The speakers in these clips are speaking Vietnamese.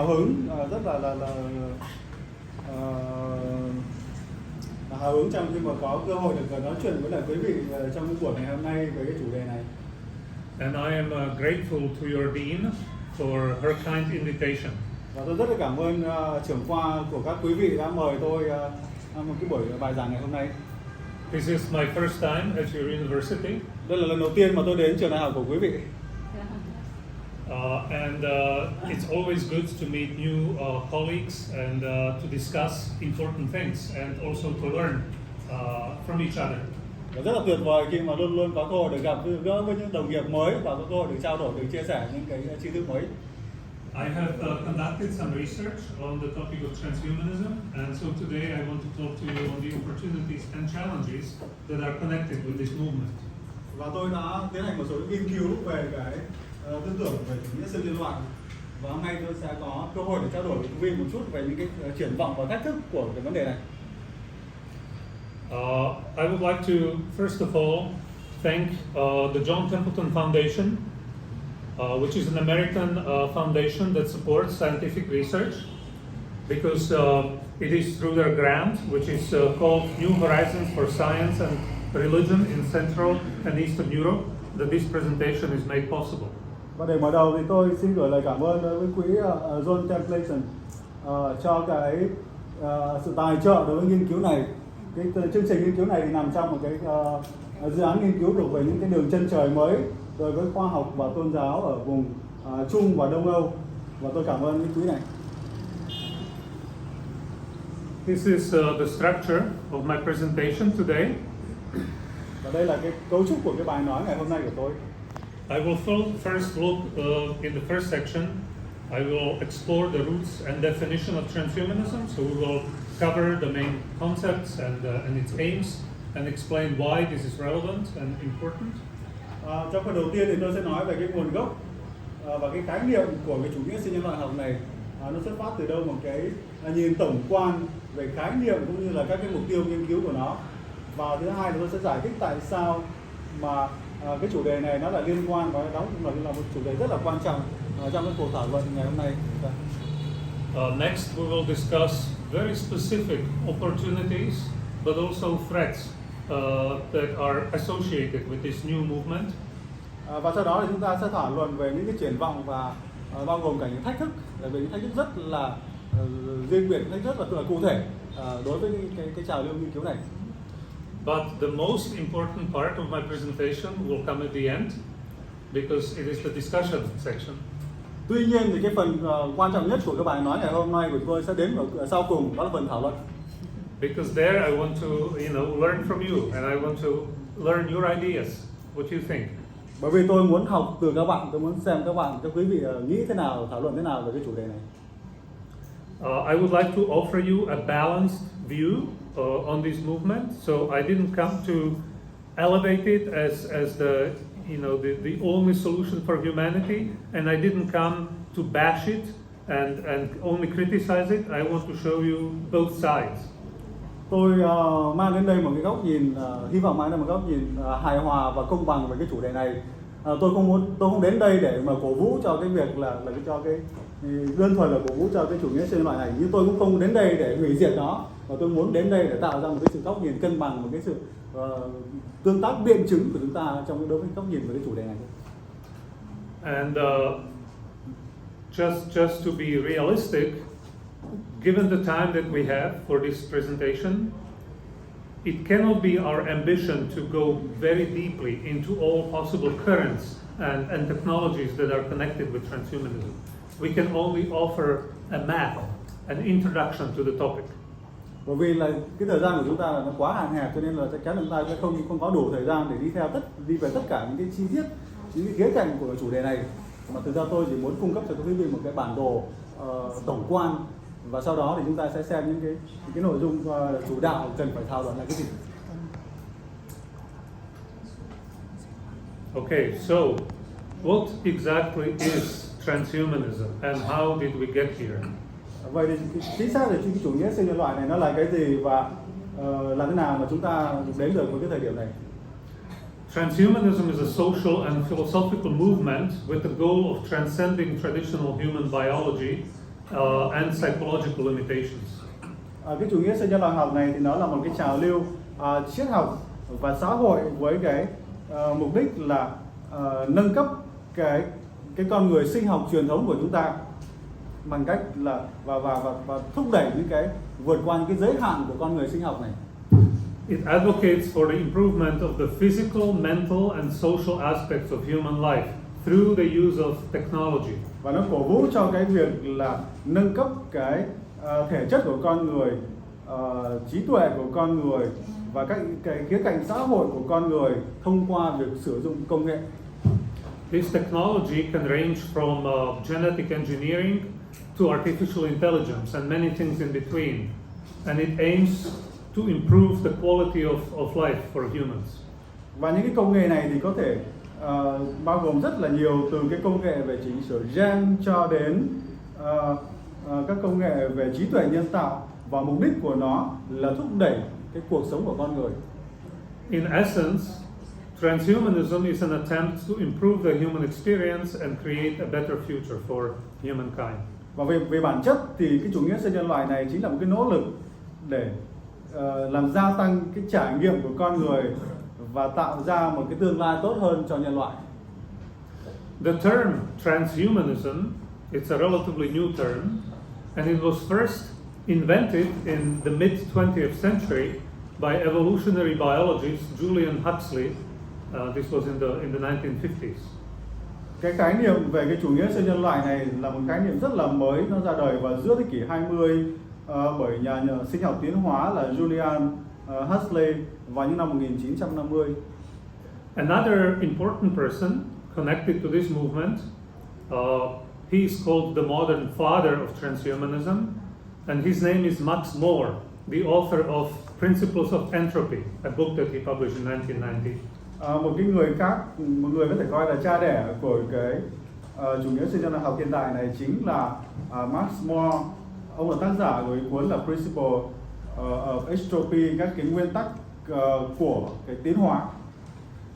hào hứng, rất là hào hứng trong khi mà có cơ hội được nói chuyện với lại quý vị trong cái buổi ngày hôm nay về cái chủ đề này. And I am grateful to your dean for her kind invitation. Và tôi rất là cảm ơn trưởng khoa của các quý vị đã mời tôi một cái buổi bài giảng ngày hôm nay. This is my first time at your university. Đây là lần đầu tiên mà tôi đến trường đại học của quý vị. And it's always good to meet new colleagues and to discuss important things and also to learn from each other. Và rất là tuyệt vời khi mà luôn luôn có cơ hội được gặp gỡ với những đồng nghiệp mới và có cơ hội được trao đổi, được chia sẻ những cái tri thức mới. I have conducted some research on the topic of transhumanism, and so today I want to talk to you on the opportunities and challenges that are connected with this movement. Và tôi đã tiến hành một số nghiên cứu về cái tư tưởng về chủ nghĩa siêu nhân loại. Và hôm nay tôi sẽ có cơ hội để trao đổi với quý vị một chút về những cái triển vọng và thách thức của cái vấn đề này. I would like to first of all thank the John Templeton Foundation, which is an American foundation that supports scientific research, because it is through their grant, which is called New Horizons for Science and Religion in Central and Eastern Europe, that this presentation is made possible. Và để mở đầu thì tôi xin gửi lời cảm ơn đối với quý John Templeton cho cái sự tài trợ đối với nghiên cứu này. Cái chương trình nghiên cứu này thì nằm trong một cái dự án nghiên cứu thuộc về những cái đường chân trời mới đối với khoa học và tôn giáo ở vùng Trung và Đông Âu, và tôi cảm ơn những quý này. This is the structure of my presentation today. Và đây là cái cấu trúc của cái bài nói ngày hôm nay của tôi. I will first look in the first section. I will explore the roots and definition of transhumanism. So we will cover the main concepts and its aims and explain why this is relevant and important. Trong phần đầu tiên thì tôi sẽ nói về cái nguồn gốc và cái khái niệm của cái chủ nghĩa siêu nhân loại học này. Nó xuất phát từ đâu, một cái nhìn tổng quan về khái niệm cũng như là các cái mục tiêu nghiên cứu của nó. Và thứ hai là tôi sẽ giải thích tại sao mà cái chủ đề này nó là liên quan và đó cũng là một chủ đề rất là quan trọng trong cái cuộc thảo luận ngày hôm nay. Next we will discuss very specific opportunities but also threats that are associated with this new movement. Và sau đó thì chúng ta sẽ thảo luận về những cái triển vọng và bao gồm cả những thách thức, về những thách thức rất là riêng biệt, thách thức rất là cụ thể đối với cái trào lưu nghiên cứu này. But the most important part of my presentation will come at the end, because it is the discussion section. Tuy nhiên thì cái phần quan trọng nhất của cái bài nói ngày hôm nay của tôi sẽ đến ở sau cùng, đó là phần thảo luận. Because there I want to, learn from you, and I want to learn your ideas. What you think? Bởi vì tôi muốn học từ các bạn, tôi muốn xem các quý vị nghĩ thế nào, thảo luận thế nào về cái chủ đề này. I would like to offer you a balanced view on this movement. So I didn't come to elevate it as the only solution for humanity, and I didn't come to bash it and only criticize it. I want to show you both sides. Tôi mang đến đây một cái góc nhìn, hy vọng mang đến một góc nhìn hài hòa và công bằng về cái chủ đề này. Tôi không đến đây để mà cổ vũ cho cái việc là cho cái đơn thuần là cổ vũ cho cái chủ nghĩa siêu nhân loại này, nhưng tôi cũng không đến đây để hủy diệt nó, và tôi muốn đến đây để tạo ra một cái sự góc nhìn cân bằng, một cái sự tương tác biện chứng của chúng ta trong đối với góc nhìn về cái chủ đề này. And just to be realistic, given the time that we have for this presentation, it cannot be our ambition to go very deeply into all possible currents and technologies that are connected with transhumanism. We can only offer a map, an introduction to the topic. Bởi vì là cái thời gian của chúng ta là nó quá hạn hẹp, cho nên là chắc chắn chúng ta sẽ không có đủ thời gian để đi về tất cả những cái chi tiết, những cái khía cạnh của chủ đề này. Mà thực ra tôi chỉ muốn cung cấp cho quý vị một cái bản đồ tổng quan, và sau đó thì chúng ta sẽ xem những cái nội dung chủ đạo cần phải thảo luận là cái gì. Okay, so what exactly is transhumanism and how did we get here? Vậy thì chính xác là cái chủ nghĩa siêu nhân loại này nó là cái gì, và làm thế nào mà chúng ta đến được với cái thời điểm này? Transhumanism is a social and philosophical movement with the goal of transcending traditional human biology and psychological limitations. Cái chủ nghĩa siêu nhân loại học này thì nó là một cái trào lưu triết học và xã hội với cái mục đích là nâng cấp cái con người sinh học truyền thống của chúng ta bằng cách là và thúc đẩy những cái vượt qua những cái giới hạn của con người sinh học này. It advocates for the improvement of the physical, mental and social aspects of human life through the use of technology. Và nó cổ vũ cho cái việc là nâng cấp cái thể chất của con người, trí tuệ của con người và các cái khía cạnh xã hội của con người thông qua việc sử dụng công nghệ. This technology can range from genetic engineering to artificial intelligence and many things in between, and it aims to improve the quality of life for humans. Và những cái công nghệ này thì có thể bao gồm rất là nhiều, từ cái công nghệ về chỉnh sửa gen cho đến các công nghệ về trí tuệ nhân tạo, và mục đích của nó là thúc đẩy cái cuộc sống của con người. In essence, transhumanism is an attempt to improve the human experience and create a better future for humankind. Và về bản chất thì cái chủ nghĩa siêu nhân loại này chính là một cái nỗ lực để làm gia tăng cái trải nghiệm của con người và tạo ra một cái tương lai tốt hơn cho nhân loại. The term transhumanism, it's a relatively new term, and it was first invented in the mid-20th century by evolutionary biologist Julian Huxley. This was in the 1950s. Cái khái niệm về cái chủ nghĩa siêu nhân loại này là một khái niệm rất là mới, nó ra đời vào giữa thế kỷ 20 bởi nhà sinh học tiến hóa là Julian Huxley vào những năm 1950. Another important person connected to this movement, he is called the modern father of transhumanism, and his name is Max More, the author of Principles of Entropy, a book that he published in 1990. Một cái người khác, một người có thể coi là cha đẻ của cái chủ nghĩa siêu nhân học hiện đại này chính là Max More. Ông là tác giả của cuốn là Principles of Entropy, các cái nguyên tắc của cái tiến hóa.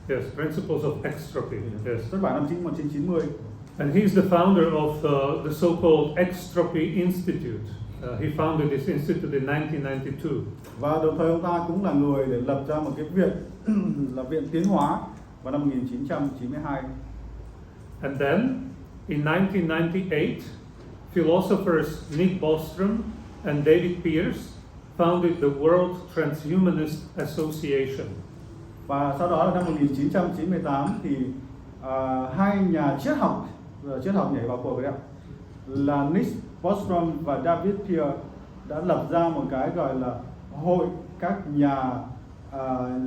Yes, Principles of Entropy. Yes. Xuất bản năm 1990. And he's the founder of the so-called Entropy Institute. He founded this institute in 1992. Và đồng thời ông ta cũng là người để lập ra một cái viện là viện tiến hóa vào năm 1992. And then in 1998, philosophers Nick Bostrom and David Pearce founded the World Transhumanist Association. Và sau đó là năm 1998 thì hai nhà triết học nhảy vào cuộc đấy ạ, là Nick Bostrom và David Pearce đã lập ra một cái gọi là hội các nhà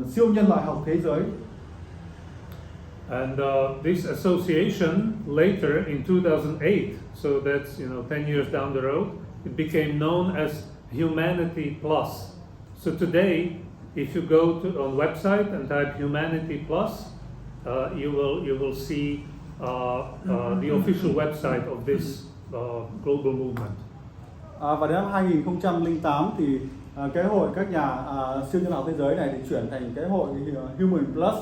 siêu nhân loại học thế giới. And this association later in 2008, so that's 10 years down the road, it became known as Humanity Plus. So today, if you go to on website and type Humanity Plus, you will see the official website of this global movement. Và đến năm 2008 thì cái hội các nhà siêu nhân học thế giới này thì chuyển thành cái hội Human Plus.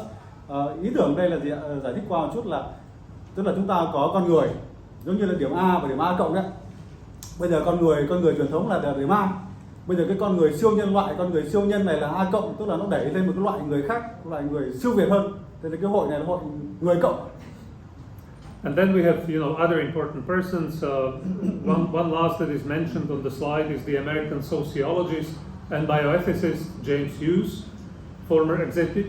Ý tưởng đây là gì ạ? Giải thích qua một chút là tức là chúng ta có con người giống như là điểm A và điểm A cộng đấy. Bây giờ con người truyền thống là điểm A. Bây giờ cái con người siêu nhân loại, con người siêu nhân này là A cộng, tức là nó đẩy lên một cái loại người khác, loại người siêu việt hơn. Thế thì cái hội này là hội người cộng. And then we have, other important persons. One last that is mentioned on the slide is the American sociologist and bioethicist James Hughes, former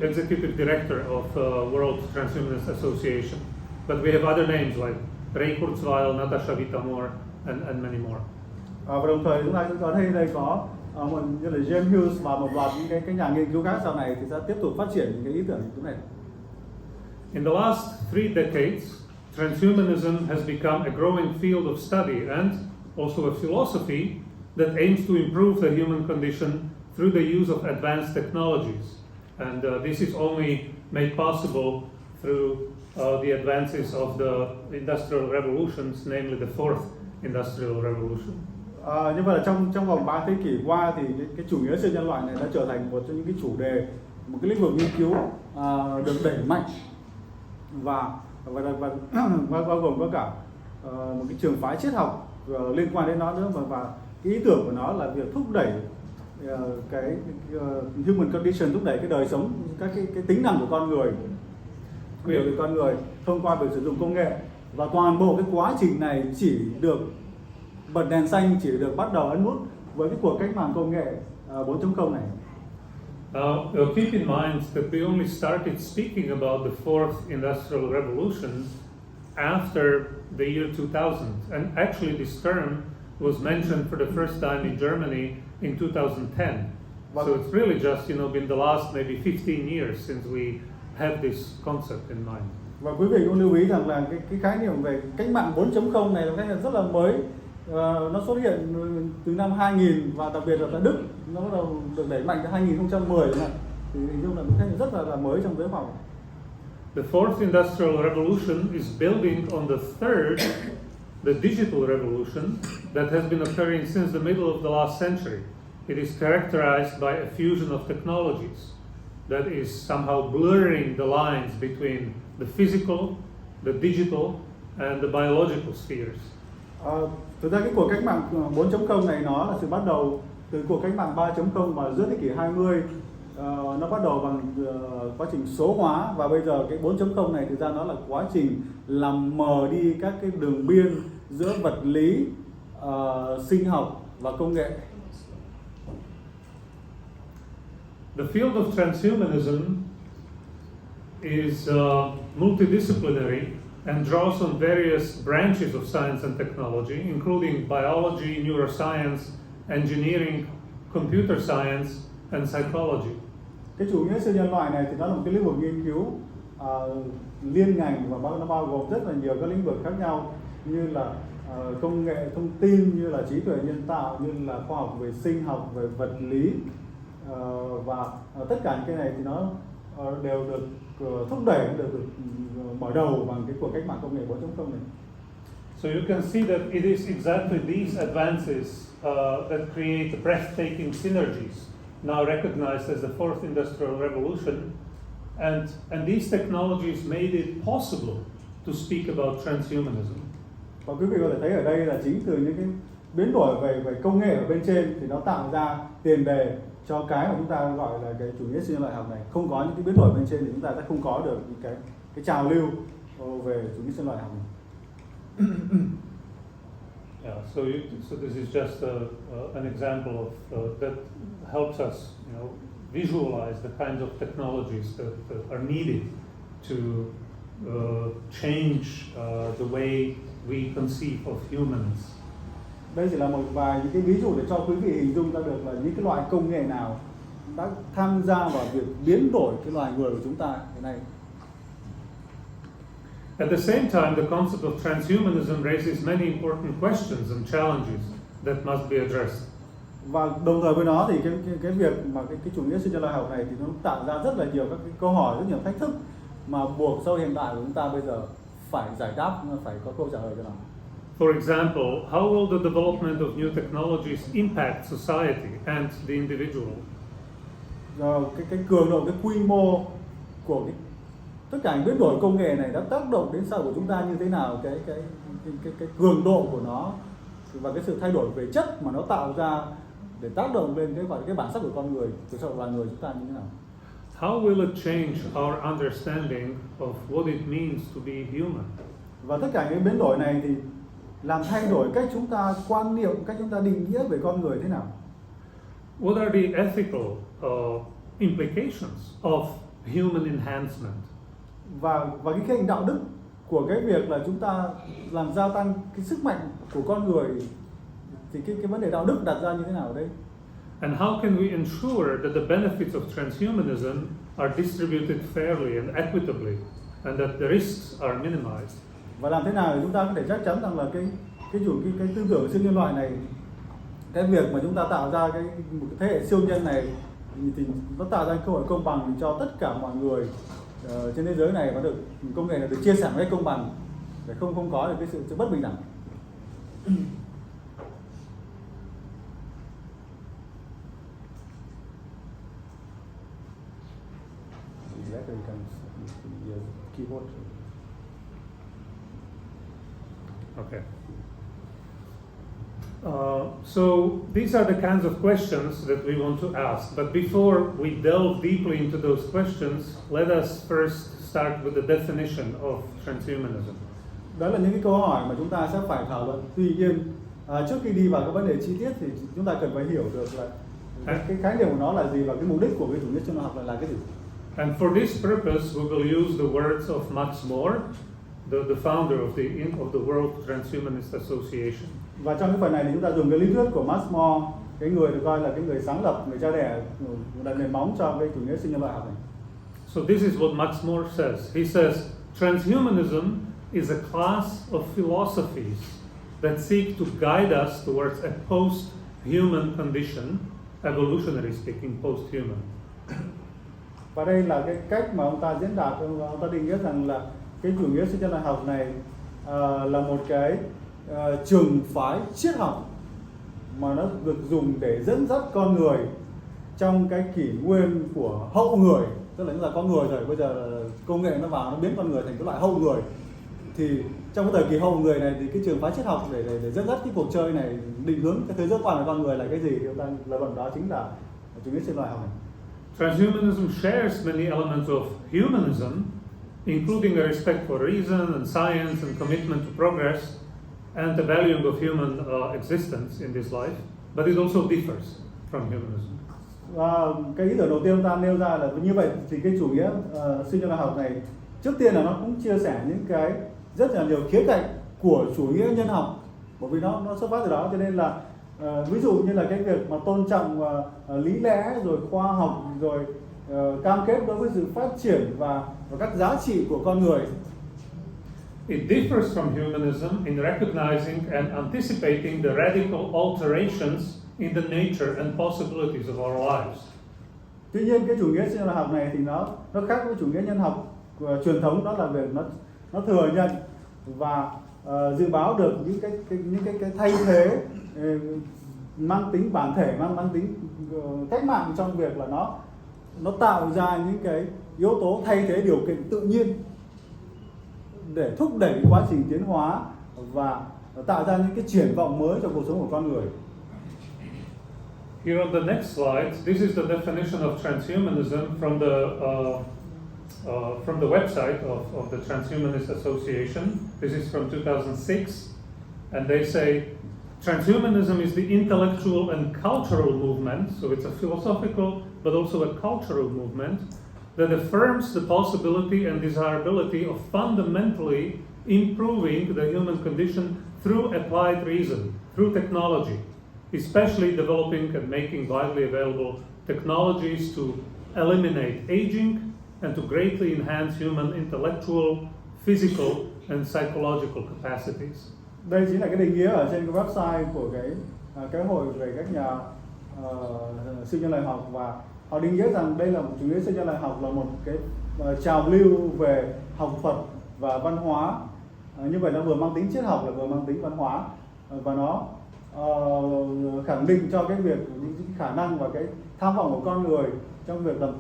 executive director of World Transhumanist Association. But we have other names like Ray Kurzweil, Natasha Vitamore, and many more. Và đồng thời chúng ta cũng có đây có như là James Hughes và một loạt những cái nhà nghiên cứu khác sau này thì sẽ tiếp tục phát triển những cái ý tưởng như này. In the last 3 decades, transhumanism has become a growing field of study and also a philosophy that aims to improve the human condition through the use of advanced technologies. And this is only made possible through the advances of the industrial revolutions, namely the fourth industrial revolution. Như vậy là trong vòng 3 thế kỷ qua thì cái chủ nghĩa siêu nhân loại này đã trở thành một trong những cái chủ đề, một cái lĩnh vực nghiên cứu được đẩy mạnh và bao gồm có cả một cái trường phái triết học liên quan đến nó nữa, và cái ý tưởng của nó là việc thúc đẩy cái human condition, thúc đẩy cái đời sống, các cái tính năng của con người, điều về con người thông qua việc sử dụng công nghệ. Và toàn bộ cái quá trình này chỉ được bật đèn xanh, chỉ được bắt đầu ấn nút với cái cuộc cách mạng công nghệ 4.0 này. Keep in mind that we only started speaking about the fourth industrial revolution after the year 2000, and actually this term was mentioned for the first time in Germany in 2010. So it's really just, been the last maybe 15 years since we have this concept in mind. Và quý vị cũng lưu ý rằng là cái khái niệm về cách mạng 4.0 này là khái niệm rất là mới. Nó xuất hiện từ năm 2000 và đặc biệt là tại Đức, nó bắt đầu được đẩy mạnh tới 2010 này. Thì hình dung là một khái niệm rất là mới trong giới khoa học. The fourth industrial revolution is building on the third, the digital revolution, that has been occurring since the middle of the last century. It is characterized by a fusion of technologies that is somehow blurring the lines between the physical, the digital, and the biological spheres. Thực ra cái cuộc cách mạng 4.0 này nó là sự bắt đầu từ cuộc cách mạng 3.0 vào giữa thế kỷ 20. Nó bắt đầu bằng quá trình số hóa, và bây giờ cái 4.0 này thực ra nó là quá trình làm mờ đi các cái đường biên giữa vật lý, sinh học và công nghệ. The field of transhumanism is multidisciplinary and draws on various branches of science and technology, including biology, neuroscience, engineering, computer science, and psychology. Cái chủ nghĩa siêu nhân loại này thì nó là một cái lĩnh vực nghiên cứu liên ngành, và nó bao gồm rất là nhiều các lĩnh vực khác nhau, như là công nghệ thông tin, như là trí tuệ nhân tạo, như là khoa học về sinh học, về vật lý, và tất cả những cái này thì nó đều được thúc đẩy, được mở đầu bằng cái cuộc cách mạng công nghệ 4.0 này. So you can see that it is exactly these advances that create breathtaking synergies, now recognized as the fourth industrial revolution, and these technologies made it possible to speak about transhumanism. Và quý vị có thể thấy ở đây là chính từ những cái biến đổi về công nghệ ở bên trên thì nó tạo ra tiền đề cho cái mà chúng ta gọi là cái chủ nghĩa siêu nhân loại học này. Không có những cái biến đổi bên trên thì chúng ta sẽ không có được những cái trào lưu về chủ nghĩa siêu nhân loại học này. Yeah, so this is just an example of that helps us, visualize the kinds of technologies that are needed to change the way we conceive of humans. Đây chỉ là một vài những cái ví dụ để cho quý vị hình dung ra được là những cái loại công nghệ nào đã tham gia vào việc biến đổi cái loài người của chúng ta hiện nay. At the same time, the concept of transhumanism raises many important questions and challenges that must be addressed. Và đồng thời với nó thì cái việc mà cái chủ nghĩa siêu nhân loại học này thì nó tạo ra rất là nhiều các cái câu hỏi, rất nhiều thách thức mà buộc sau hiện đại của chúng ta bây giờ phải giải đáp, phải có câu trả lời cho nó. For example, how will the development of new technologies impact society and the individual? Cái cường độ, cái quy mô của tất cả những biến đổi công nghệ này đã tác động đến xã hội của chúng ta như thế nào, cái cường độ của nó và cái sự thay đổi về chất mà nó tạo ra để tác động lên cái bản sắc của con người, của xã hội loài người chúng ta như thế nào? How will it change our understanding of what it means to be human? Và tất cả những biến đổi này thì làm thay đổi cách chúng ta quan niệm, cách chúng ta định nghĩa về con người thế nào? What are the ethical implications of human enhancement? Và cái khía cạnh đạo đức của cái việc là chúng ta làm gia tăng cái sức mạnh của con người, thì cái vấn đề đạo đức đặt ra như thế nào ở đây? And how can we ensure that the benefits of transhumanism are distributed fairly and equitably, and that the risks are minimized? Và làm thế nào để chúng ta có thể chắc chắn rằng là cái tư tưởng siêu nhân loại này, cái việc mà chúng ta tạo ra một cái thế hệ siêu nhân này thì nó tạo ra cơ hội công bằng cho tất cả mọi người trên thế giới này, và được công nghệ này được chia sẻ một cách công bằng để không có được cái sự bất bình đẳng. Okay. So these are the kinds of questions that we want to ask. But before we delve deeply into those questions, let us first start with the definition of transhumanism. Đó là những cái câu hỏi mà chúng ta sẽ phải thảo luận. Tuy nhiên, trước khi đi vào các vấn đề chi tiết thì chúng ta cần phải hiểu được là cái khái niệm của nó là gì và cái mục đích của cái chủ nghĩa siêu nhân học là cái gì. And for this purpose, we will use the words of Max More, the founder of the World Transhumanist Association. Và trong cái phần này thì chúng ta dùng cái lý thuyết của Max More, cái người được coi là cái người sáng lập, người cha đẻ, đặt nền móng cho cái chủ nghĩa siêu nhân loại học này. So this is what Max More says. He says, transhumanism is a class of philosophies that seek to guide us towards a post-human condition, evolutionary speaking, post-human. Và đây là cái cách mà ông ta diễn đạt, ông ta định nghĩa rằng là cái chủ nghĩa siêu nhân loại học này là một cái trường phái triết học mà nó được dùng để dẫn dắt con người trong cái kỷ nguyên của hậu người, tức là con người rồi, bây giờ công nghệ nó vào nó biến con người thành cái loại hậu người. Thì trong cái thời kỳ hậu người này thì cái trường phái triết học để dẫn dắt cái cuộc chơi này, định hướng cái thế giới quan của con người là cái gì thì ông ta lập luận đó chính là chủ nghĩa siêu nhân loại học này. Transhumanism shares many elements of humanism, including a respect for reason and science and commitment to progress and the valuing of human existence in this life, but it also differs from humanism. Và cái ý tưởng đầu tiên ta nêu ra là như vậy thì cái chủ nghĩa siêu nhân loại học này trước tiên là nó cũng chia sẻ những cái rất là nhiều khía cạnh của chủ nghĩa nhân học, bởi vì nó xuất phát từ đó, cho nên là ví dụ như là cái việc mà tôn trọng lý lẽ rồi khoa học rồi cam kết đối với sự phát triển và các giá trị của con người. It differs from humanism in recognizing and anticipating the radical alterations in the nature and possibilities of our lives. Tuy nhiên cái chủ nghĩa siêu nhân loại học này thì nó khác với chủ nghĩa nhân học truyền thống, đó là việc nó thừa nhận và dự báo được những cái thay thế mang tính bản thể, mang tính cách mạng trong việc là nó tạo ra những cái yếu tố thay thế điều kiện tự nhiên để thúc đẩy quá trình tiến hóa và tạo ra những cái triển vọng mới cho cuộc sống của con người. Here on the next slide, this is the definition of transhumanism from the website of the Transhumanist Association. This is from 2006, and they say transhumanism is the intellectual and cultural movement, so it's a philosophical but also a cultural movement that affirms the possibility and desirability of fundamentally improving the human condition through applied reason, through technology, especially developing and making widely available technologies to eliminate aging and to greatly enhance human intellectual, physical and psychological capacities. Đây chính là cái định nghĩa ở trên cái website của cái hội về các nhà siêu nhân loại học, và họ định nghĩa rằng đây là một chủ nghĩa siêu nhân loại học là một cái trào lưu về học thuật và văn hóa. Như vậy nó vừa mang tính triết học là vừa mang tính văn hóa, và nó khẳng định cho cái việc những khả năng và cái tham vọng của con người trong việc làm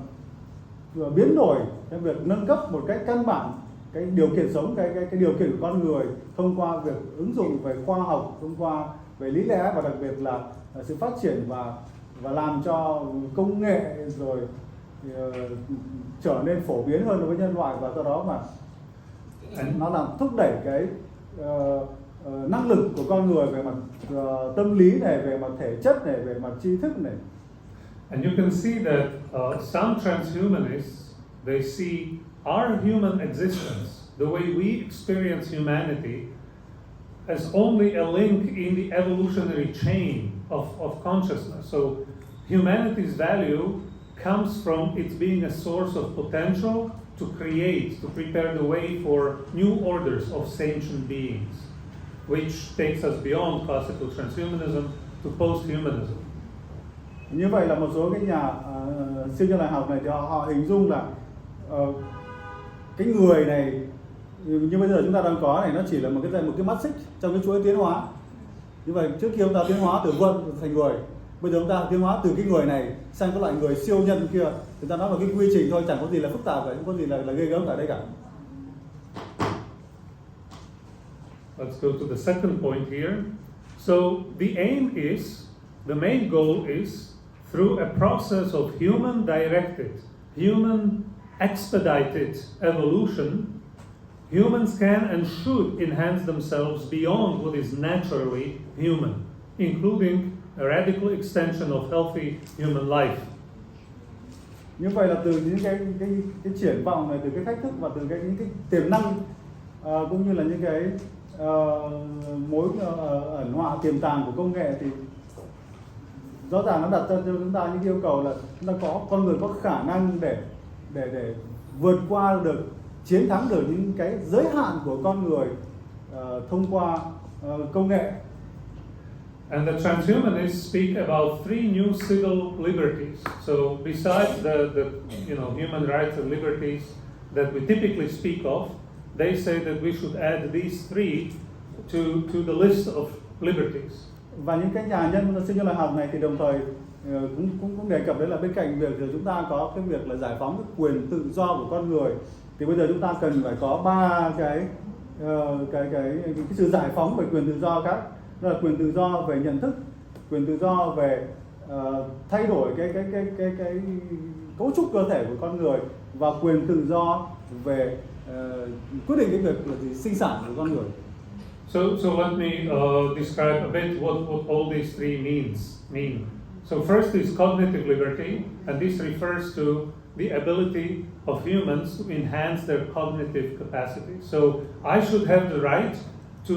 biến đổi, cái việc nâng cấp một cách căn bản cái điều kiện sống, cái điều kiện của con người thông qua việc ứng dụng về khoa học, thông qua về lý lẽ, và đặc biệt là sự phát triển và làm cho công nghệ rồi trở nên phổ biến hơn đối với nhân loại, và do đó mà nó làm thúc đẩy cái năng lực của con người về mặt tâm lý này, về mặt thể chất này, về mặt tri thức này. And you can see that some transhumanists, they see our human existence, the way we experience humanity, as only a link in the evolutionary chain of consciousness. So humanity's value comes from its being a source of potential to create, to prepare the way for new orders of sentient beings, which takes us beyond classical transhumanism to post-humanism. Như vậy là một số cái nhà siêu nhân loại học này thì họ hình dung là cái người này như bây giờ chúng ta đang có này, nó chỉ là một cái mắt xích trong cái chuỗi tiến hóa. Như vậy trước khi chúng ta tiến hóa từ vượn thành người, bây giờ chúng ta tiến hóa từ cái người này sang cái loại người siêu nhân kia, chúng ta nói là cái quy trình thôi, chẳng có gì là phức tạp cả, không có gì là ghê gớm cả đây cả. Let's go to the second point here. So the aim is, the main goal is, through a process of human-directed, human-expedited evolution, humans can and should enhance themselves beyond what is naturally human, including a radical extension of healthy human life. Như vậy là từ những cái triển vọng này, từ cái thách thức và từ những cái tiềm năng cũng như là những cái mối ẩn họa tiềm tàng của công nghệ, thì rõ ràng nó đặt ra cho chúng ta những yêu cầu là chúng ta con người có khả năng để vượt qua được, chiến thắng được những cái giới hạn của con người thông qua công nghệ. And the transhumanists speak about 3 new civil liberties. So besides the human rights and liberties that we typically speak of, they say that we should add these 3 to the list of liberties. Và những cái nhà nhân sinh loài học này thì đồng thời cũng đề cập đấy là bên cạnh việc chúng ta có cái việc là giải phóng cái quyền tự do của con người, thì bây giờ chúng ta cần phải có 3 cái sự giải phóng về quyền tự do khác. Đó là quyền tự do về nhận thức, quyền tự do về thay đổi cái cấu trúc cơ thể của con người, và quyền tự do về quyết định cái việc là sinh sản của con người. So let me describe a bit what all these 3 mean. So first is cognitive liberty, and this refers to the ability of humans to enhance their cognitive capacity. So I should have the right to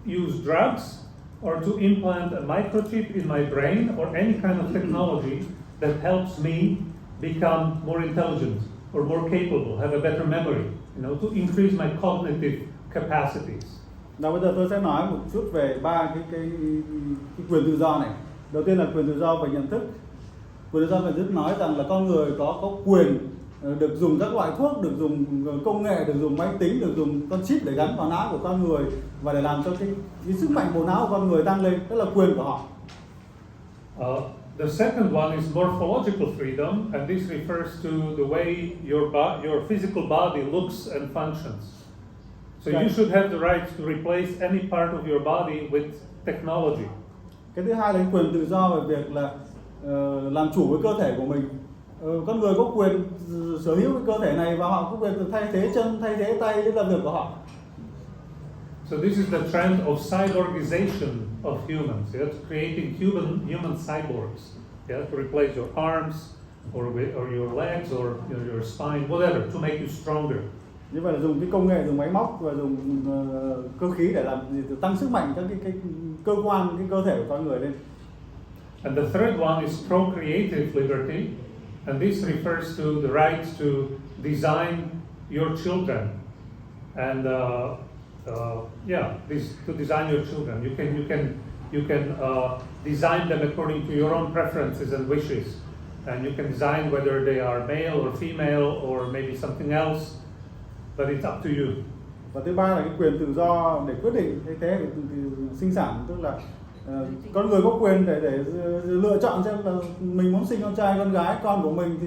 use drugs or to implant a microchip in my brain or any kind of technology that helps me become more intelligent or more capable, have a better memory, to increase my cognitive capacities. Now bây giờ tôi sẽ nói một chút về 3 cái quyền tự do này. Đầu tiên là quyền tự do về nhận thức. Quyền tự do về nhận thức nói rằng là con người có quyền được dùng các loại thuốc, được dùng công nghệ, được dùng máy tính, được dùng con chip để gắn vào não của con người và để làm cho cái sức mạnh bộ não của con người tăng lên. Đó là quyền của họ. The second one is morphological freedom, and this refers to the way your physical body looks and functions. So you should have the right to replace any part of your body with technology. Cái thứ hai là quyền tự do về việc là làm chủ với cơ thể của mình. Con người có quyền sở hữu cái cơ thể này và họ có quyền thay thế chân, thay thế tay, đấy là việc của họ. So this is the trend of cyborgization of humans, creating human cyborgs, to replace your arms or your legs or your spine, whatever, to make you stronger. Như vậy là dùng cái công nghệ, dùng máy móc và dùng cơ khí để làm tăng sức mạnh các cái cơ quan, cái cơ thể của con người lên. And the third one is procreative liberty, and this refers to the right to design your children, and to design your children. You can design them according to your own preferences and wishes, and you can design whether they are male or female or maybe something else, but it's up to you. Và thứ ba là cái quyền tự do để quyết định thay thế về sinh sản, tức là con người có quyền để lựa chọn xem là mình muốn sinh con trai con gái, con của mình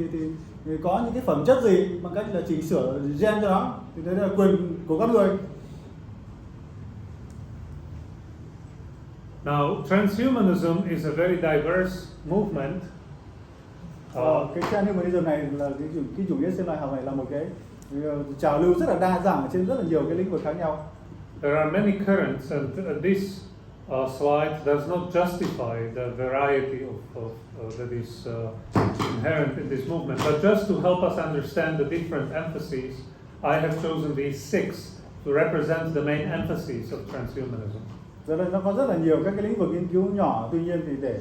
thì có những cái phẩm chất gì, bằng cách là chỉnh sửa gen cho nó, thì đấy là quyền của con người. Now, transhumanism is a very diverse movement. Cái transhumanism này là cái chủ nghĩa sinh loài học này là một cái trào lưu rất là đa dạng ở trên rất là nhiều cái lĩnh vực khác nhau. There are many currents, and this slide does not justify the variety that is inherent in this movement, but just to help us understand the different emphases, I have chosen these 6 to represent the main emphases of transhumanism. Cho nên nó có rất là nhiều các cái lĩnh vực nghiên cứu nhỏ, tuy nhiên thì để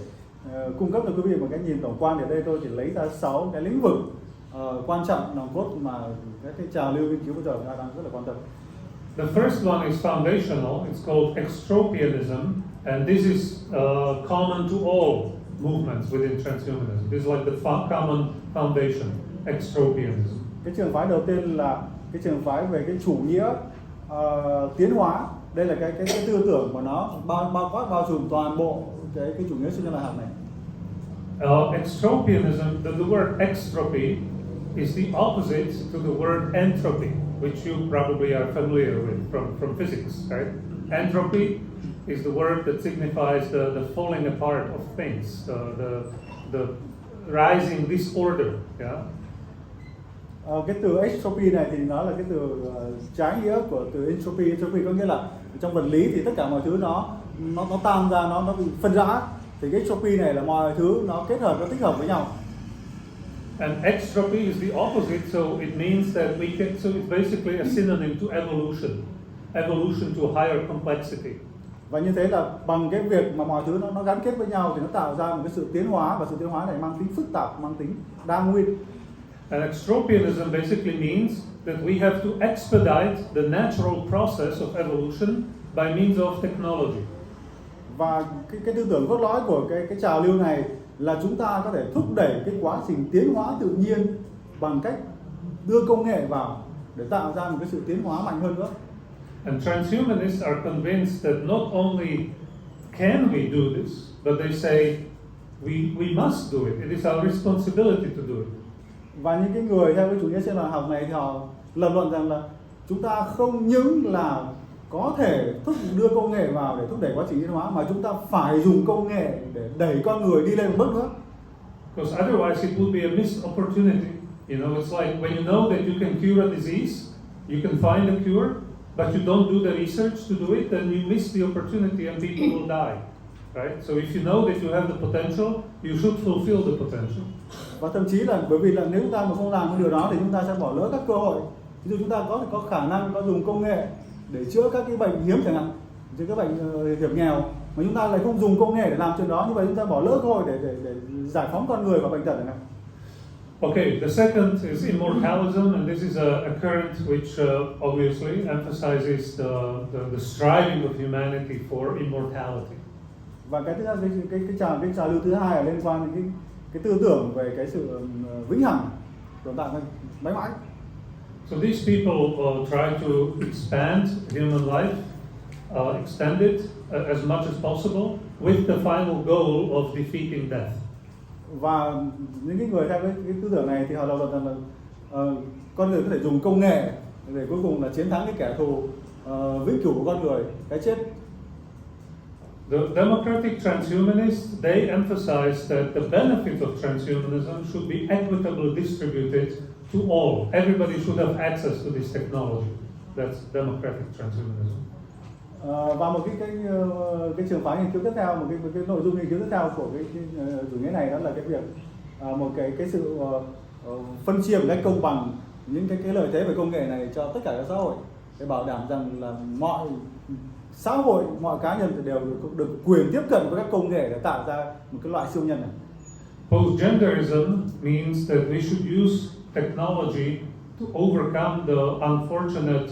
cung cấp cho quý vị một cái nhìn tổng quan, thì đây tôi chỉ lấy ra 6 cái lĩnh vực quan trọng, nòng cốt mà cái trào lưu nghiên cứu bây giờ chúng ta đang rất là quan tâm. The first one is foundational. It's called extropianism, and this is common to all movements within transhumanism. This is like the common foundation, extropianism. Cái trường phái đầu tiên là cái trường phái về cái chủ nghĩa tiến hóa. Đây là cái tư tưởng mà nó bao trùm toàn bộ cái chủ nghĩa sinh loài học này. Extropianism, the word extropy is the opposite to the word entropy, which you probably are familiar with from physics, right? Entropy is the word that signifies the falling apart of things, the rising disorder. Yeah. Cái từ entropy này thì nó là cái từ trái nghĩa của từ entropy. Entropy có nghĩa là trong vật lý thì tất cả mọi thứ nó tan ra, nó bị phân rã. Thì cái entropy này là mọi thứ nó kết hợp, nó tích hợp với nhau. And extropy is the opposite, so it means that so it's basically a synonym to evolution to a higher complexity. Và như thế là bằng cái việc mà mọi thứ nó gắn kết với nhau thì nó tạo ra một cái sự tiến hóa, và sự tiến hóa này mang tính phức tạp, mang tính đa nguyên. And extropianism basically means that we have to expedite the natural process of evolution by means of technology. Và cái tư tưởng cốt lõi của cái trào lưu này là chúng ta có thể thúc đẩy cái quá trình tiến hóa tự nhiên bằng cách đưa công nghệ vào để tạo ra một cái sự tiến hóa mạnh hơn nữa. And transhumanists are convinced that not only can we do this, but they say we must do it. It is our responsibility to do it. Và những cái người theo cái chủ nghĩa siêu học này thì họ lập luận rằng là chúng ta không những là có thể đưa công nghệ vào để thúc đẩy quá trình tiến hóa, mà chúng ta phải dùng công nghệ để đẩy con người đi lên một bước nữa. Because otherwise it would be a missed opportunity. You know, it's like when you know that you can cure a disease, you can find a cure, but you don't do the research to do it, then you miss the opportunity and people will die. Right? So if you know that you have the potential, you should fulfill the potential. Và thậm chí là bởi vì là nếu chúng ta mà không làm cái điều đó thì chúng ta sẽ bỏ lỡ các cơ hội. Ví dụ chúng ta có khả năng có dùng công nghệ để chữa các cái bệnh hiếm chẳng hạn, chữa các bệnh hiểm nghèo, mà chúng ta lại không dùng công nghệ để làm chuyện đó, như vậy chúng ta bỏ lỡ cơ hội để giải phóng con người khỏi bệnh tật chẳng hạn. Okay, the second is immortalism, and this is a current which obviously emphasizes the striving of humanity for immortality. Và cái thứ hai, cái trào lưu thứ hai là liên quan đến cái tư tưởng về cái sự vĩnh hằng, tồn tại mãi mãi. So these people try to expand human life, extend it as much as possible, with the final goal of defeating death. Và những cái người theo cái tư tưởng này thì họ lập luận rằng là con người có thể dùng công nghệ để cuối cùng là chiến thắng cái kẻ thù vĩnh cửu của con người, cái chết. The democratic transhumanists, they emphasize that the benefits of transhumanism should be equitably distributed to all. Everybody should have access to this technology. That's democratic transhumanism. Và một cái trường phái nghiên cứu tiếp theo, một cái nội dung nghiên cứu tiếp theo của cái chủ nghĩa này đó là cái việc một cái sự phân chia một cách công bằng những cái lợi thế về công nghệ này cho tất cả các xã hội, để bảo đảm rằng là mọi xã hội, mọi cá nhân đều được quyền tiếp cận với các công nghệ để tạo ra một cái loại siêu nhân này. Postgenderism means that we should use technology to overcome the unfortunate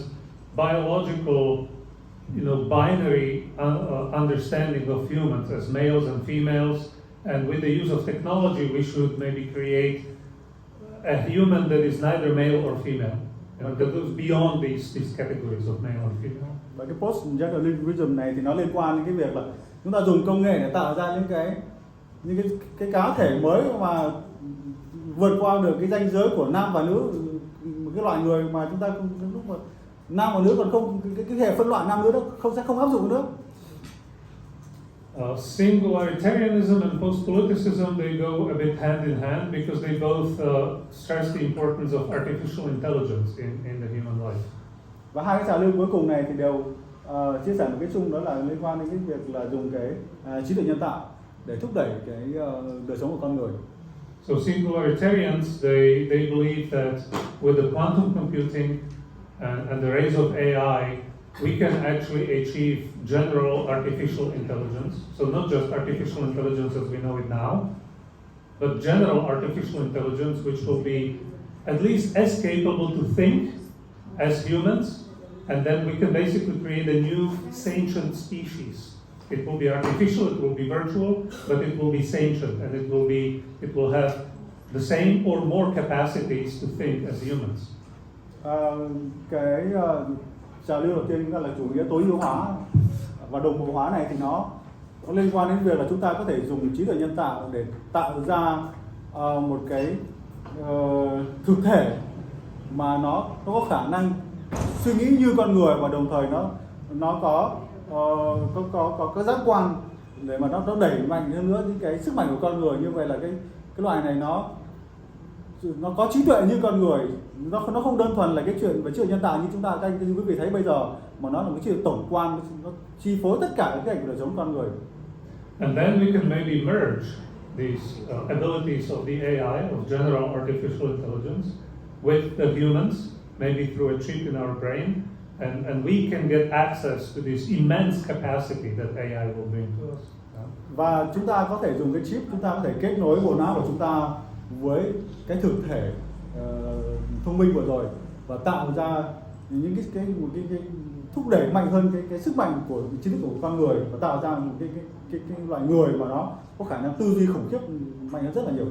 biological, binary understanding of humans as males and females, and with the use of technology, we should maybe create a human that is neither male or female, that goes beyond these categories of male or female. Và cái postgenderism này thì nó liên quan đến cái việc là chúng ta dùng công nghệ để tạo ra những cái cá thể mới mà vượt qua được cái ranh giới của nam và nữ, một cái loại người mà chúng ta lúc mà nam và nữ còn không, cái hệ phân loại nam nữ đó sẽ không áp dụng nữa. Singularitarianism and postpoliticism, they go a bit hand in hand because they both stress the importance of artificial intelligence in the human life. Và hai cái trào lưu cuối cùng này thì đều chia sẻ một cái chung, đó là liên quan đến cái việc là dùng cái trí tuệ nhân tạo để thúc đẩy cái đời sống của con người. So singularitarians, they believe that with the quantum computing and the rise of AI, we can actually achieve general artificial intelligence. So not just artificial intelligence as we know it now, but general artificial intelligence which will be at least as capable to think as humans, and then we can basically create a new sentient species. It will be artificial, it will be virtual, but it will be sentient, and it will have the same or more capacities to think as humans. Cái trào lưu đầu tiên là chủ nghĩa tối ưu hóa và đồng bộ hóa này thì nó liên quan đến việc là chúng ta có thể dùng trí tuệ nhân tạo để tạo ra một cái thực thể mà nó có khả năng suy nghĩ như con người, và đồng thời nó có có giác quan để mà nó đẩy mạnh hơn nữa những cái sức mạnh của con người. Như vậy là cái loài này nó có trí tuệ như con người, nó không đơn thuần là cái chuyện về trí tuệ nhân tạo như các anh quý vị thấy bây giờ, mà nó là một cái chuyện tổng quan, nó chi phối tất cả cái cảnh của đời sống con người. And then we can maybe merge these abilities of the AI, of general artificial intelligence, with the humans, maybe through a chip in our brain, and we can get access to this immense capacity that AI will bring to us. Và chúng ta có thể dùng cái chip, chúng ta có thể kết nối bộ não của chúng ta với cái thực thể thông minh vừa rồi và tạo ra những cái thúc đẩy mạnh hơn cái sức mạnh của trí thức của con người, và tạo ra một cái loại người mà nó có khả năng tư duy khủng khiếp mạnh hơn rất là nhiều.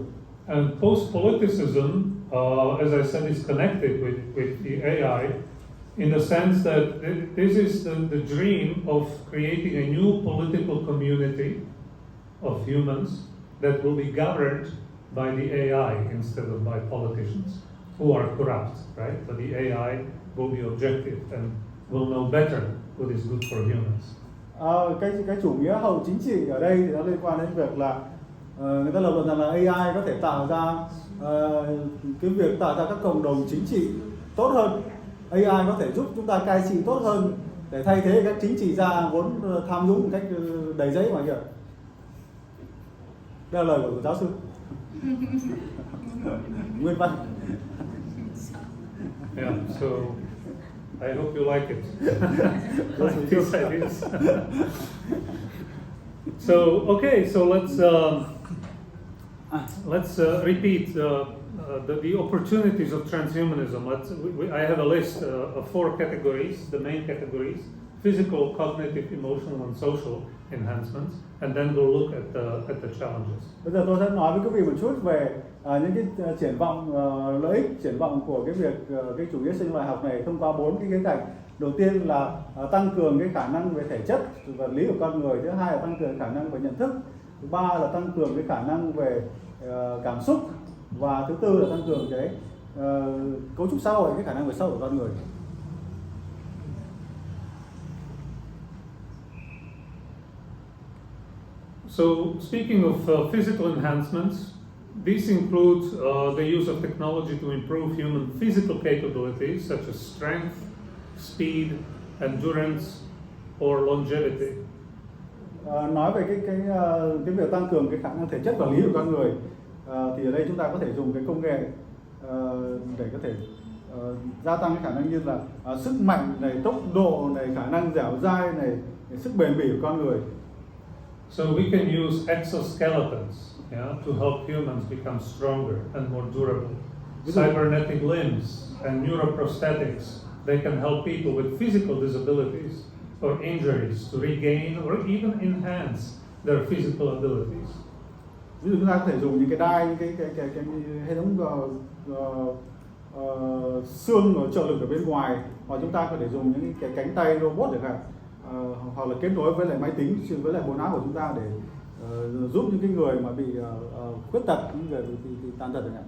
And post-politicism, as I said, is connected with the AI in the sense that this is the dream of creating a new political community of humans that will be governed by the AI instead of by politicians who are corrupt, right? But the AI will be objective and will know better what is good for humans. Cái chủ nghĩa hậu chính trị ở đây thì nó liên quan đến việc là người ta lập luận rằng là AI có thể tạo ra cái việc tạo ra các cộng đồng chính trị tốt hơn. AI có thể giúp chúng ta cai trị tốt hơn để thay thế các chính trị gia vốn tham nhũng một cách đầy giấy mà kìa. Đây là lời của giáo sư. Nguyên văn. Yeah, so I hope you like it. Like these ideas. So okay, so let's repeat the opportunities of transhumanism. I have a list of 4 categories, the main categories: physical, cognitive, emotional, and social enhancements, and then we'll look at the challenges. Bây giờ tôi sẽ nói với quý vị một chút về những cái triển vọng, lợi ích, triển vọng của cái việc cái chủ nghĩa sinh vật học này thông qua 4 cái khía cạnh. Đầu tiên là tăng cường cái khả năng về thể chất vật lý của con người, thứ hai là tăng cường khả năng về nhận thức, thứ ba là tăng cường cái khả năng về cảm xúc, và thứ tư là tăng cường cái cấu trúc xã hội, cái khả năng về xã hội của con người. So, speaking of physical enhancements, these include the use of technology to improve human physical capabilities such as strength, speed, endurance, or longevity. Nói về cái việc tăng cường cái khả năng thể chất vật lý của con người, thì ở đây chúng ta có thể dùng cái công nghệ để có thể gia tăng cái khả năng như là sức mạnh này, tốc độ này, khả năng dẻo dai này, sức bền bỉ của con người. So we can use exoskeletons, to help humans become stronger and more durable. Cybernetic limbs and neuroprosthetics, they can help people with physical disabilities or injuries to regain or even enhance their physical abilities. Ví dụ chúng ta có thể dùng những cái đai, những cái hệ thống xương trợ lực ở bên ngoài, hoặc chúng ta có thể dùng những cái cánh tay robot chẳng hạn, hoặc là kết nối với lại máy tính, với lại bộ não của chúng ta để giúp những cái người mà bị khuyết tật, những người bị tàn tật chẳng hạn.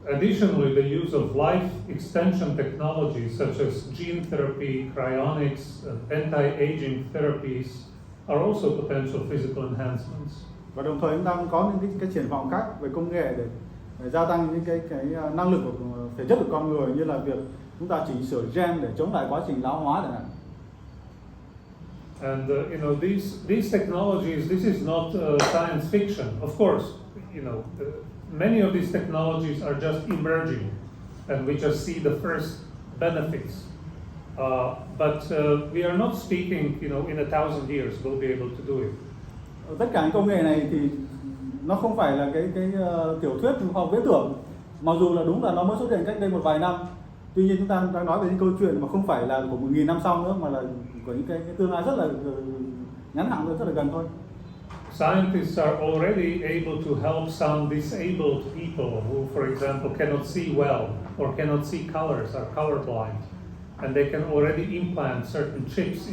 Additionally, the use of life extension technologies such as gene therapy, cryonics, and anti-aging therapies are also potential physical enhancements. Và đồng thời chúng ta cũng có những cái triển vọng khác về công nghệ để gia tăng những cái năng lực của thể chất của con người, như là việc chúng ta chỉnh sửa gen để chống lại quá trình lão hóa chẳng hạn. And these technologies, this is not science fiction. Of course, many of these technologies are just emerging, and we just see the first benefits. But we are not speaking, in 1,000 years we'll be able to do it. Tất cả những công nghệ này thì nó không phải là cái tiểu thuyết khoa học viễn tưởng, mặc dù là đúng là nó mới xuất hiện cách đây một vài năm. Tuy nhiên chúng ta đang nói về những câu chuyện mà không phải là của 1.000 năm sau nữa, mà là của những cái tương lai rất là ngắn hạn, rất là gần thôi. Scientists are already able to help some disabled people who, for example, cannot see well or cannot see colors, are colorblind, and they can already implant certain chips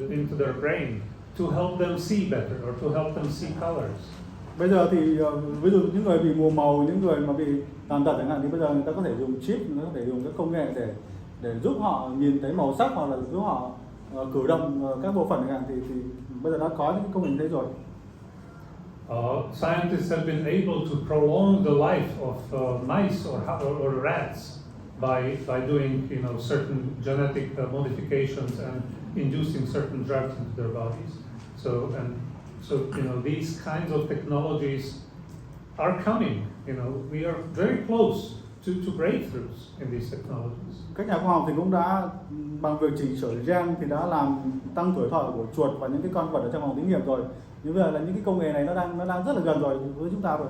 into their brain to help them see better or to help them see colors. Bây giờ thì ví dụ những người bị mù màu, những người mà bị tàn tật chẳng hạn, thì bây giờ người ta có thể dùng chip, người ta có thể dùng các công nghệ để giúp họ nhìn thấy màu sắc, hoặc là giúp họ cử động các bộ phận chẳng hạn thì bây giờ đã có những công nghệ như thế rồi. Scientists have been able to prolong the life of mice or rats by doing certain genetic modifications and inducing certain drugs into their bodies. So these kinds of technologies are coming. We are very close to breakthroughs in these technologies. Các nhà khoa học thì cũng đã bằng việc chỉnh sửa gen thì đã làm tăng tuổi thọ của chuột và những cái con vật ở trong phòng thí nghiệm rồi. Nhưng bây giờ là những cái công nghệ này nó đang rất là gần rồi với chúng ta rồi.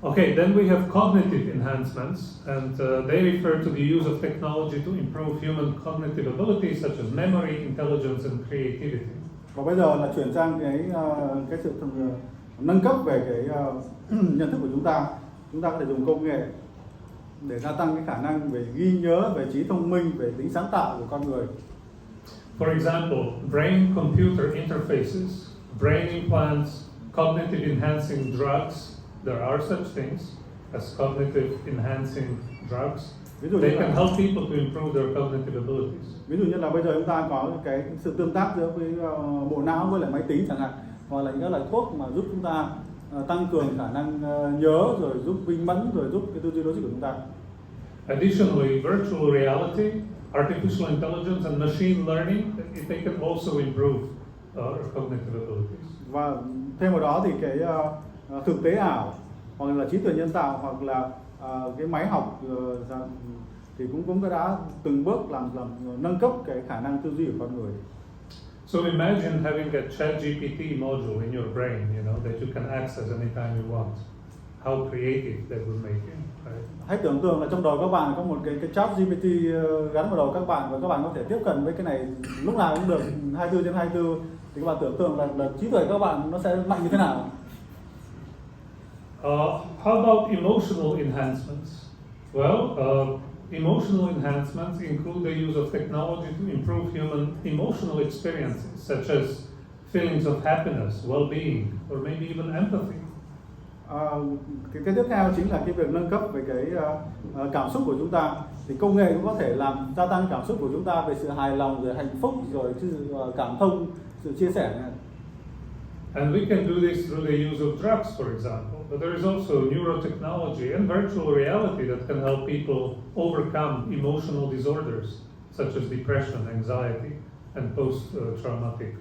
Okay, then we have cognitive enhancements, and they refer to the use of technology to improve human cognitive abilities such as memory, intelligence, and creativity. Và bây giờ là chuyển sang cái sự nâng cấp về cái nhận thức của chúng ta. Chúng ta có thể dùng công nghệ để gia tăng cái khả năng về ghi nhớ, về trí thông minh, về tính sáng tạo của con người. For example, brain-computer interfaces, brain implants, cognitive enhancing drugs. There are such things as cognitive enhancing drugs. They can help people to improve their cognitive abilities. Ví dụ như là bây giờ chúng ta có cái sự tương tác giữa với bộ não với lại máy tính chẳng hạn, hoặc là những các loại thuốc mà giúp chúng ta tăng cường khả năng nhớ, rồi giúp minh mẫn, rồi giúp cái tư duy logic của chúng ta. Additionally, virtual reality, artificial intelligence, and machine learning, they can also improve our cognitive abilities. Và thêm vào đó thì cái thực tế ảo, hoặc là trí tuệ nhân tạo, hoặc là cái máy học thì cũng đã từng bước làm nâng cấp cái khả năng tư duy của con người. So imagine having a ChatGPT module in your brain, that you can access anytime you want. How creative that would make you, right? Hãy tưởng tượng là trong đầu các bạn có một cái ChatGPT gắn vào đầu các bạn, và các bạn có thể tiếp cận với cái này lúc nào cũng được 24/24, thì các bạn tưởng tượng là trí tuệ các bạn nó sẽ mạnh như thế nào? How about emotional enhancements? Well, emotional enhancements include the use of technology to improve human emotional experiences, such as feelings of happiness, well-being, or maybe even empathy. Cái tiếp theo chính là cái việc nâng cấp về cái cảm xúc của chúng ta. Thì công nghệ cũng có thể làm gia tăng cảm xúc của chúng ta về sự hài lòng, rồi hạnh phúc, rồi sự cảm thông, sự chia sẻ. And we can do this through the use of drugs, for example. But there is also neurotechnology and virtual reality that can help people overcome emotional disorders such as depression, anxiety, and post-traumatic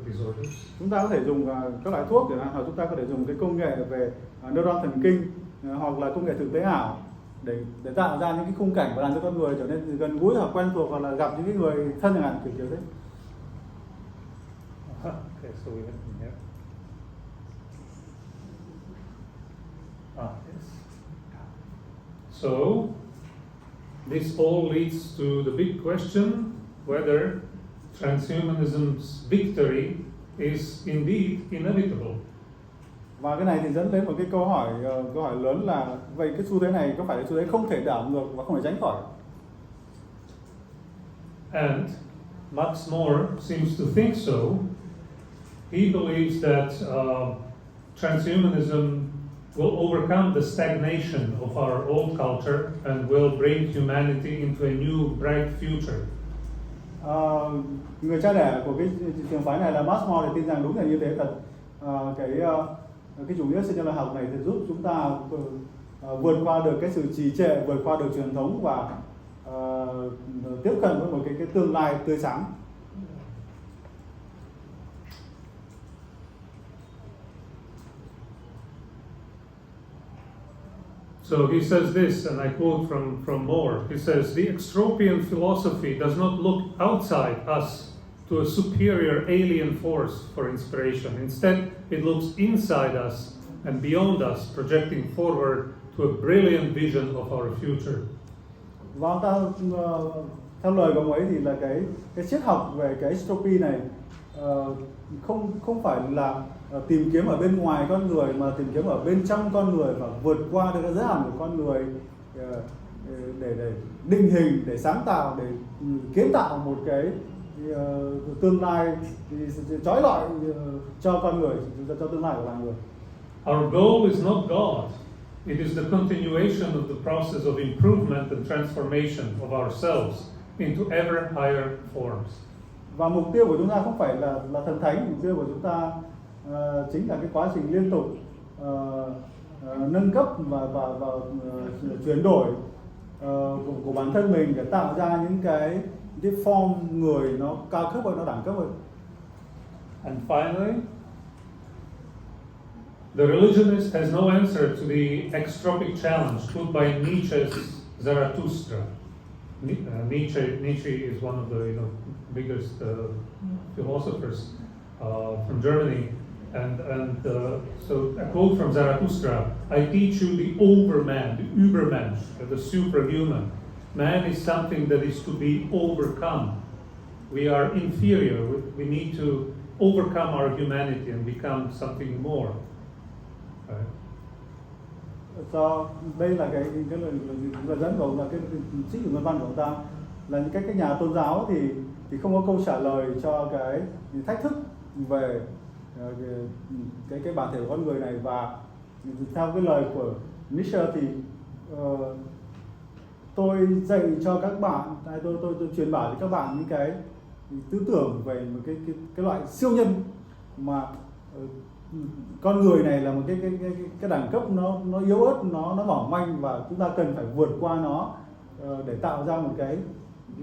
disorders. Chúng ta có thể dùng các loại thuốc, hoặc chúng ta có thể dùng cái công nghệ về neuron thần kinh, hoặc là công nghệ thực tế ảo để tạo ra những cái khung cảnh và làm cho con người trở nên gần gũi hoặc quen thuộc, hoặc là gặp những cái người thân chẳng hạn, kiểu thế. Okay, so we have in here. Yes. So this all leads to the big question whether transhumanism's victory is indeed inevitable. Và cái này thì dẫn đến một cái câu hỏi lớn là vậy cái xu thế này có phải là xu thế không thể đảo ngược và không thể tránh khỏi? And Max More seems to think so. He believes that transhumanism will overcome the stagnation of our old culture and will bring humanity into a new bright future. Người cha đẻ của cái trường phái này là Max More thì tin rằng đúng là như thế thật. Cái chủ nghĩa siêu nhân loại học này thì giúp chúng ta vượt qua được cái sự trì trệ, vượt qua được truyền thống và tiếp cận với một cái tương lai tươi sáng. So he says this, and I quote from More. He says, "The extropian philosophy does not look outside us to a superior alien force for inspiration. Instead, it looks inside us and beyond us, projecting forward to a brilliant vision of our future." Và theo lời của ông ấy thì là cái triết học về cái extropy này không phải là tìm kiếm ở bên ngoài con người, mà tìm kiếm ở bên trong con người và vượt qua được cái giới hạn của con người để định hình, để sáng tạo, để kiến tạo một cái tương lai chói lọi cho con người, cho tương lai của loài người. Our goal is not God. It is the continuation of the process of improvement and transformation of ourselves into ever higher forms. Và mục tiêu của chúng ta không phải là thần thánh, mục tiêu của chúng ta chính là cái quá trình liên tục nâng cấp và chuyển đổi của bản thân mình để tạo ra những cái form người nó cao cấp hơn, nó đẳng cấp hơn. And finally, the religionist has no answer to the extropic challenge put by Nietzsche's Zarathustra. Nietzsche is one of the biggest philosophers from Germany, and so a quote from Zarathustra: "I teach you the overman, the Übermensch, the superhuman. Man is something that is to be overcome. We are inferior. We need to overcome our humanity and become something more." Right? So đây là cái lời dẫn của là cái trích của nguyên văn của ông ta, là những cái nhà tôn giáo thì không có câu trả lời cho cái thách thức về cái bản thể của con người này. Và theo cái lời của Nietzsche thì tôi dạy cho các bạn, tôi truyền bảo cho các bạn những cái tư tưởng về một cái loại siêu nhân mà con người này là một cái đẳng cấp nó yếu ớt, nó mỏng manh, và chúng ta cần phải vượt qua nó để tạo ra một cái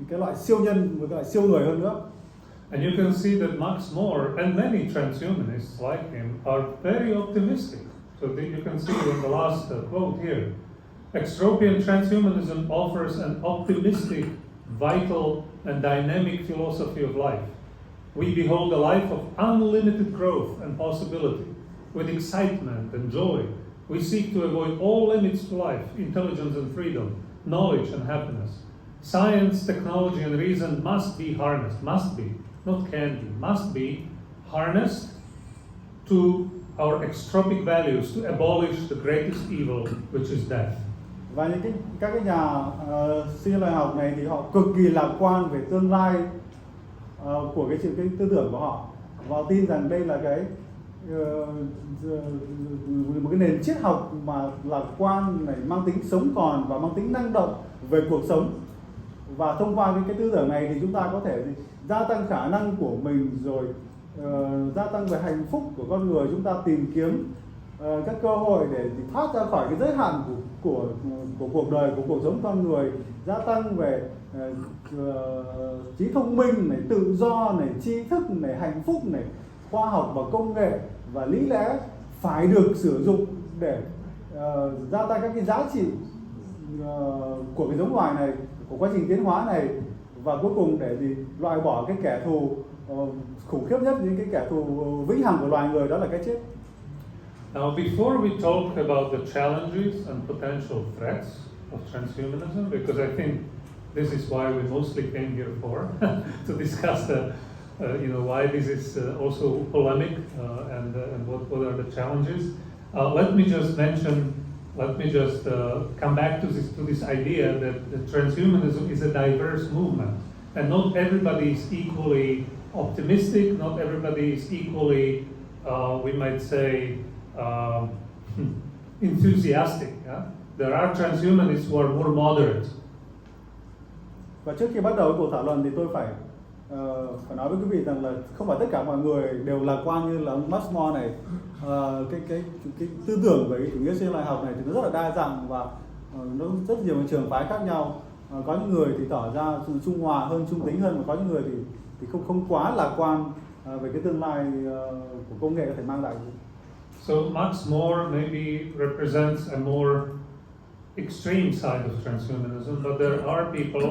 loại siêu nhân, một cái loại siêu người hơn nữa. And you can see that Max More and many transhumanists like him are very optimistic. So you can see in the last quote here, extropian transhumanism offers an optimistic, vital, and dynamic philosophy of life. We behold a life of unlimited growth and possibility, with excitement and joy. We seek to avoid all limits to life, intelligence and freedom, knowledge and happiness. Science, technology, and reason must be harnessed, must be, not can be, must be harnessed to our extropic values to abolish the greatest evil, which is death. Và các cái nhà sinh nhân loại học này thì họ cực kỳ lạc quan về tương lai của cái tư tưởng của họ, và tin rằng đây là một cái nền triết học mà lạc quan này, mang tính sống còn và mang tính năng động về cuộc sống. Và thông qua cái tư tưởng này thì chúng ta có thể gia tăng khả năng của mình, rồi gia tăng về hạnh phúc của con người. Chúng ta tìm kiếm các cơ hội để thoát ra khỏi cái giới hạn của cuộc đời, của cuộc sống con người, gia tăng về trí thông minh này, tự do này, tri thức này, hạnh phúc này, khoa học và công nghệ và lý lẽ phải được sử dụng để gia tăng các cái giá trị của cái giống loài này, của quá trình tiến hóa này, và cuối cùng để loại bỏ cái kẻ thù khủng khiếp nhất, những cái kẻ thù vĩnh hằng của loài người, đó là cái chết. Now, before we talk about the challenges and potential threats of transhumanism, because I think this is why we mostly came here for, to discuss why this is also polemic and what are the challenges. Let me just come back to this idea that transhumanism is a diverse movement, and not everybody is equally optimistic, not everybody is equally, we might say, enthusiastic. Yeah? There are transhumanists who are more moderate. Và trước khi bắt đầu cuộc thảo luận thì tôi phải nói với quý vị rằng là không phải tất cả mọi người đều lạc quan như là ông Max More này. Cái tư tưởng về chủ nghĩa sinh loại học này thì nó rất là đa dạng và nó rất nhiều trường phái khác nhau. Có những người thì tỏ ra trung hòa hơn, trung tính hơn, và có những người thì không quá lạc quan về cái tương lai của công nghệ có thể mang lại. So Max More maybe represents a more extreme side of transhumanism, but there are people,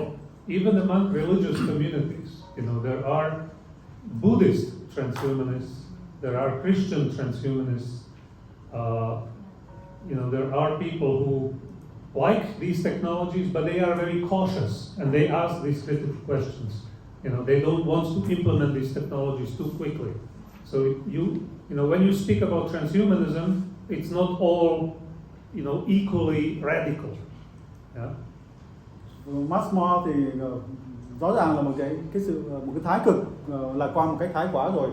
even among religious communities, there are Buddhist transhumanists, there are Christian transhumanists, there are people who like these technologies, but they are very cautious and they ask these critical questions. They don't want to implement these technologies too quickly. So when you speak about transhumanism, it's not all, equally radical. Yeah? Max More thì rõ ràng là một cái thái cực lạc quan một cách thái quá rồi.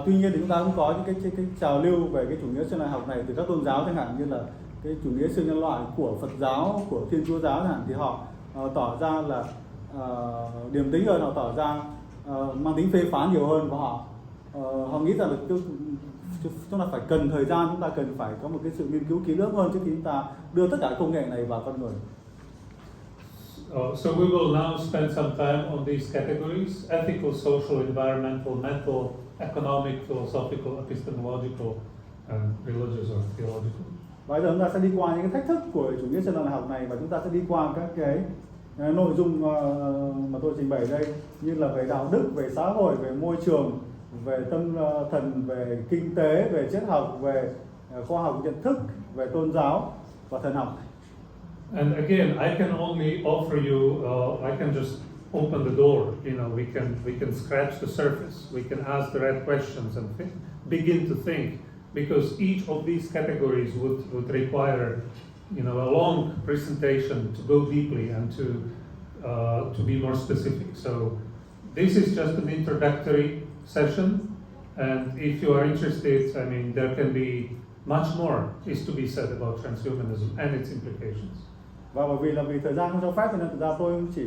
Tuy nhiên thì chúng ta cũng có những cái trào lưu về cái chủ nghĩa siêu nhân loại học này từ các tôn giáo, chẳng hạn như là cái chủ nghĩa siêu nhân loại của Phật giáo, của Thiên Chúa giáo chẳng hạn, thì họ tỏ ra là điềm tĩnh hơn, họ tỏ ra mang tính phê phán nhiều hơn, và họ nghĩ rằng là chúng ta phải cần thời gian, chúng ta cần phải có một cái sự nghiên cứu kỹ lưỡng hơn trước khi chúng ta đưa tất cả công nghệ này vào con người. So we will now spend some time on these categories: ethical, social, environmental, mental, economic, philosophical, epistemological, and religious or theological. Bây giờ chúng ta sẽ đi qua những cái thách thức của chủ nghĩa sinh học này, và chúng ta sẽ đi qua các cái nội dung mà tôi trình bày đây, như là về đạo đức, về xã hội, về môi trường, về tâm thần, về kinh tế, về triết học, về khoa học nhận thức, về tôn giáo và thần học. And again, I can only offer you, I can just open the door. You know, we can scratch the surface. We can ask the right questions and begin to think, because each of these categories would require, you know, a long presentation to go deeply and to be more specific. So this is just an introductory session, and if you are interested, I mean, there can be much more is to be said about transhumanism and its implications. Và vì thời gian không cho phép, cho nên thực ra tôi chỉ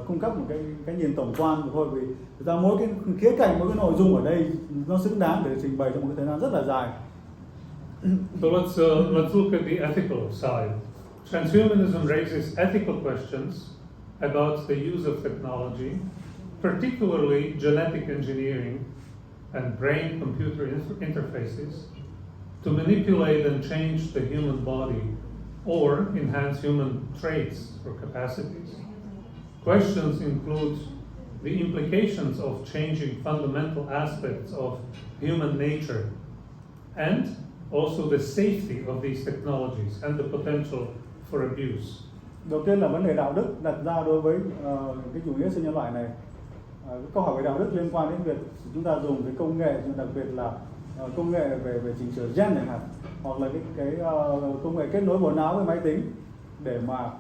cung cấp một cái nhìn tổng quan thôi, vì thực ra mỗi cái khía cạnh, mỗi cái nội dung ở đây nó xứng đáng để trình bày trong một cái thời gian rất là dài. So let's look at the ethical side. Transhumanism raises ethical questions about the use of technology, particularly genetic engineering and brain-computer interfaces, to manipulate and change the human body or enhance human traits or capacities. Questions include the implications of changing fundamental aspects of human nature, and also the safety of these technologies and the potential for abuse. Đầu tiên là vấn đề đạo đức đặt ra đối với cái chủ nghĩa siêu nhân loại này. Câu hỏi về đạo đức liên quan đến việc chúng ta dùng cái công nghệ, đặc biệt là công nghệ về chỉnh sửa gen chẳng hạn, hoặc là cái công nghệ kết nối bộ não với máy tính để mà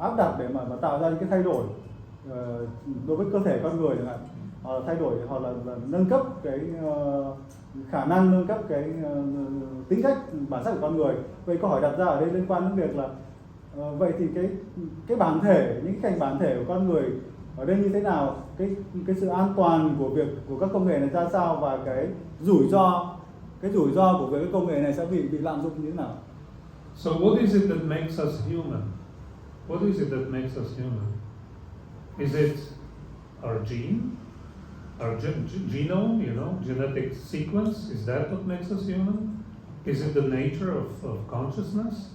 áp đặt, để mà tạo ra những cái thay đổi đối với cơ thể con người chẳng hạn, thay đổi hoặc là nâng cấp cái khả năng, nâng cấp cái tính cách, bản sắc của con người. Vậy câu hỏi đặt ra ở đây liên quan đến việc là vậy thì cái bản thể, những cái bản thể của con người ở đây như thế nào, cái sự an toàn của các công nghệ này ra sao, và cái rủi ro của việc cái công nghệ này sẽ bị lạm dụng như thế nào. So what is it that makes us human? What is it that makes us human? Is it our gene? Our genome, you know, genetic sequence? Is that what makes us human? Is it the nature of consciousness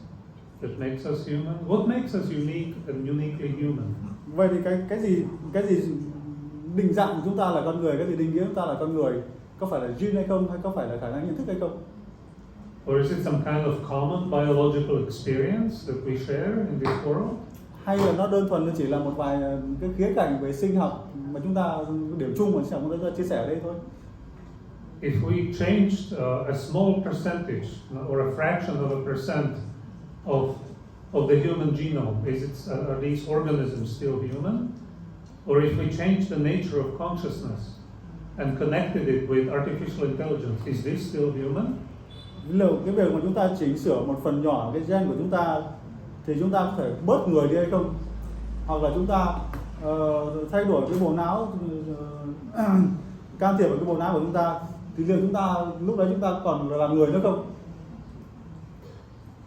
that makes us human? What makes us unique and uniquely human? Vậy thì cái gì định dạng của chúng ta là con người, cái gì định nghĩa chúng ta là con người, có phải là gene hay không, hay có phải là khả năng nhận thức hay không? Or is it some kind of common biological experience that we share in this world? Hay là nó đơn thuần chỉ là một vài cái khía cạnh về sinh học mà chúng ta điểm chung mà chúng ta chia sẻ ở đây thôi? If we changed a small percentage or a fraction of a percent of the human genome, are these organisms still human? Or if we change the nature of consciousness and connected it with artificial intelligence, is this still human? Liệu cái việc mà chúng ta chỉnh sửa một phần nhỏ cái gen của chúng ta thì chúng ta có thể bớt người đi hay không? Hoặc là chúng ta thay đổi cái bộ não, can thiệp vào cái bộ não của chúng ta, thì liệu chúng ta lúc đấy chúng ta còn là người nữa không?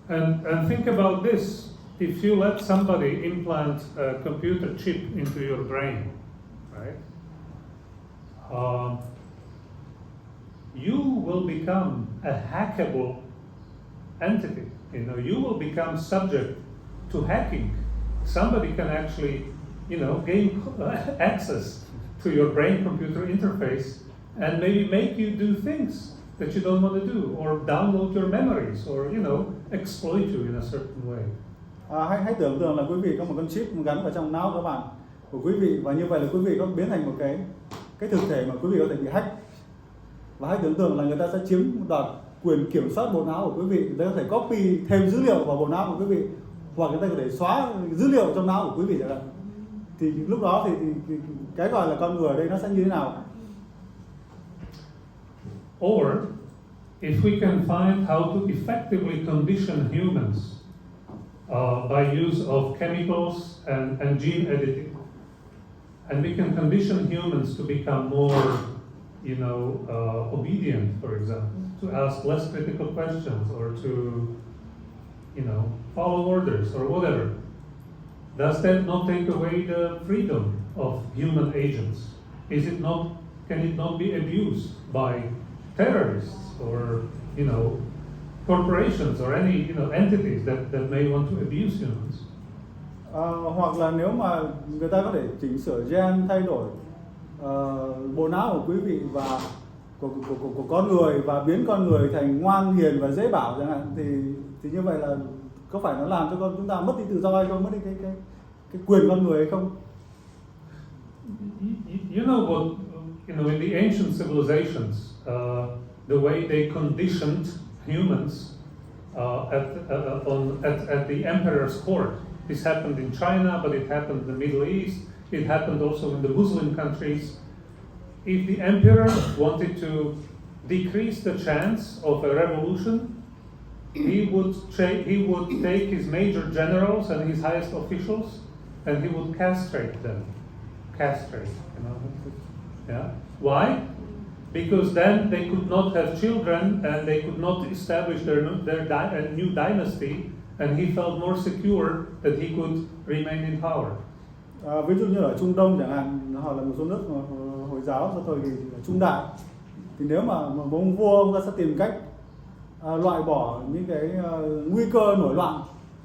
And think about this. If you let somebody implant a computer chip into your brain, right? You will become a hackable entity. You know, you will become subject to hacking. Somebody can actually, you know, gain access to your brain-computer interface and maybe make you do things that you don't want to do, or download your memories, or, you know, exploit you in a certain way. Hãy tưởng tượng là quý vị có một con chip gắn vào trong não của các bạn, của quý vị, và như vậy là quý vị có biến thành một cái thực thể mà quý vị có thể bị hack. Và hãy tưởng tượng là người ta sẽ chiếm đoạt quyền kiểm soát bộ não của quý vị, người ta có thể copy thêm dữ liệu vào bộ não của quý vị, hoặc người ta có thể xóa dữ liệu trong não của quý vị chẳng hạn. Thì lúc đó thì cái gọi là con người ở đây nó sẽ như thế nào? Or if we can find how to effectively condition humans by use of chemicals and gene editing. And we can condition humans to become more, obedient, for example, to ask less critical questions or to, follow orders or whatever. Does that not take away the freedom of human agents? Can it not be abused by terrorists or, corporations or any, entities that may want to abuse humans? Hoặc là nếu mà người ta có thể chỉnh sửa gen, thay đổi bộ não của quý vị và của con người và biến con người thành ngoan hiền và dễ bảo chẳng hạn, thì như vậy là có phải nó làm cho chúng ta mất đi tự do hay không, mất đi cái quyền con người hay không? You know what? In the ancient civilizations, the way they conditioned humans at the emperor's court. This happened in China, but it happened in the Middle East. It happened also in the Muslim countries. If the emperor wanted to decrease the chance of a revolution, he would take his major generals and his highest officials, and he would castrate them. Yeah. Why? Because then they could not have children and they could not establish their new dynasty, and he felt more secure that he could remain in power. Ví dụ như ở Trung Đông chẳng hạn, hoặc là một số nước Hồi giáo sau thời kỳ Trung Đại, thì nếu mà một ông vua ông ta sẽ tìm cách loại bỏ những cái nguy cơ nổi loạn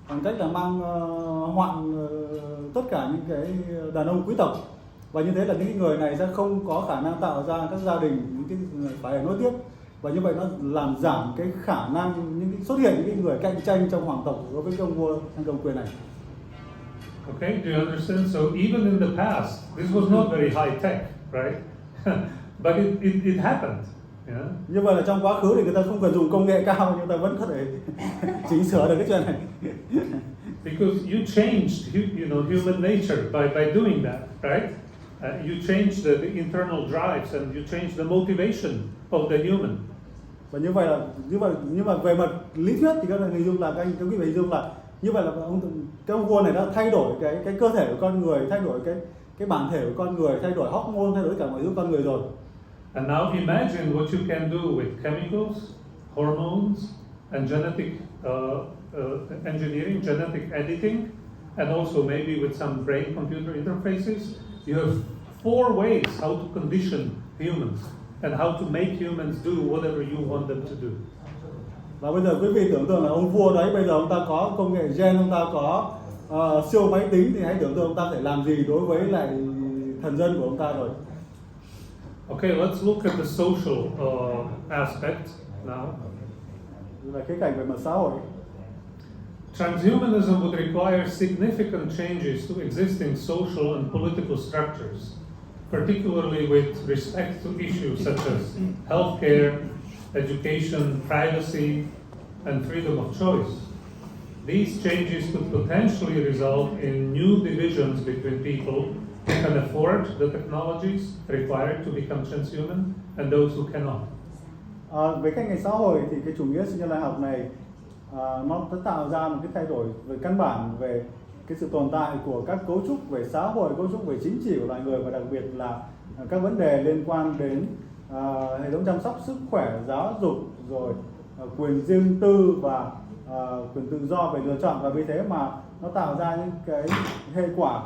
bằng cách là mang hoạn tất cả những cái đàn ông quý tộc, và như thế là những người này sẽ không có khả năng tạo ra các gia đình những cái phải nối tiếp, và như vậy nó làm giảm cái khả năng xuất hiện những cái người cạnh tranh trong hoàng tộc đối với cái ông vua đang cầm quyền này. Okay, do you understand? So even in the past, this was not very high tech, right? But it happened. Yeah? Như vậy là trong quá khứ thì người ta không cần dùng công nghệ cao, nhưng ta vẫn có thể chỉnh sửa được cái chuyện này. Because you changed, human nature by doing that, right? You changed the internal drives and you changed the motivation of the human. Và như vậy nhưng mà về mặt lý thuyết thì các người dùng là các quý vị hình dung là như vậy là cái ông vua này đã thay đổi cái cơ thể của con người, thay đổi cái bản thể của con người, thay đổi hormone, thay đổi cả mọi thứ con người rồi. And now imagine what you can do with chemicals, hormones, and genetic engineering, genetic editing, and also maybe with some brain-computer interfaces. You have 4 ways how to condition humans and how to make humans do whatever you want them to do. Và bây giờ quý vị tưởng tượng là ông vua đấy, bây giờ ông ta có công nghệ gen, ông ta có siêu máy tính, thì hãy tưởng tượng ông ta phải làm gì đối với lại thần dân của ông ta rồi. Okay, let's look at the social aspect now. Là khía cạnh về mặt xã hội. Transhumanism would require significant changes to existing social and political structures, particularly with respect to issues such as healthcare, education, privacy, and freedom of choice. These changes could potentially result in new divisions between people who can afford the technologies required to become transhuman and those who cannot. Về cách ngành xã hội thì cái chủ nghĩa sinh nhân học này nó sẽ tạo ra một cái thay đổi về căn bản về cái sự tồn tại của các cấu trúc về xã hội, cấu trúc về chính trị của loài người, và đặc biệt là các vấn đề liên quan đến hệ thống chăm sóc sức khỏe, giáo dục, rồi quyền riêng tư và quyền tự do về lựa chọn. Và vì thế mà nó tạo ra những cái hệ quả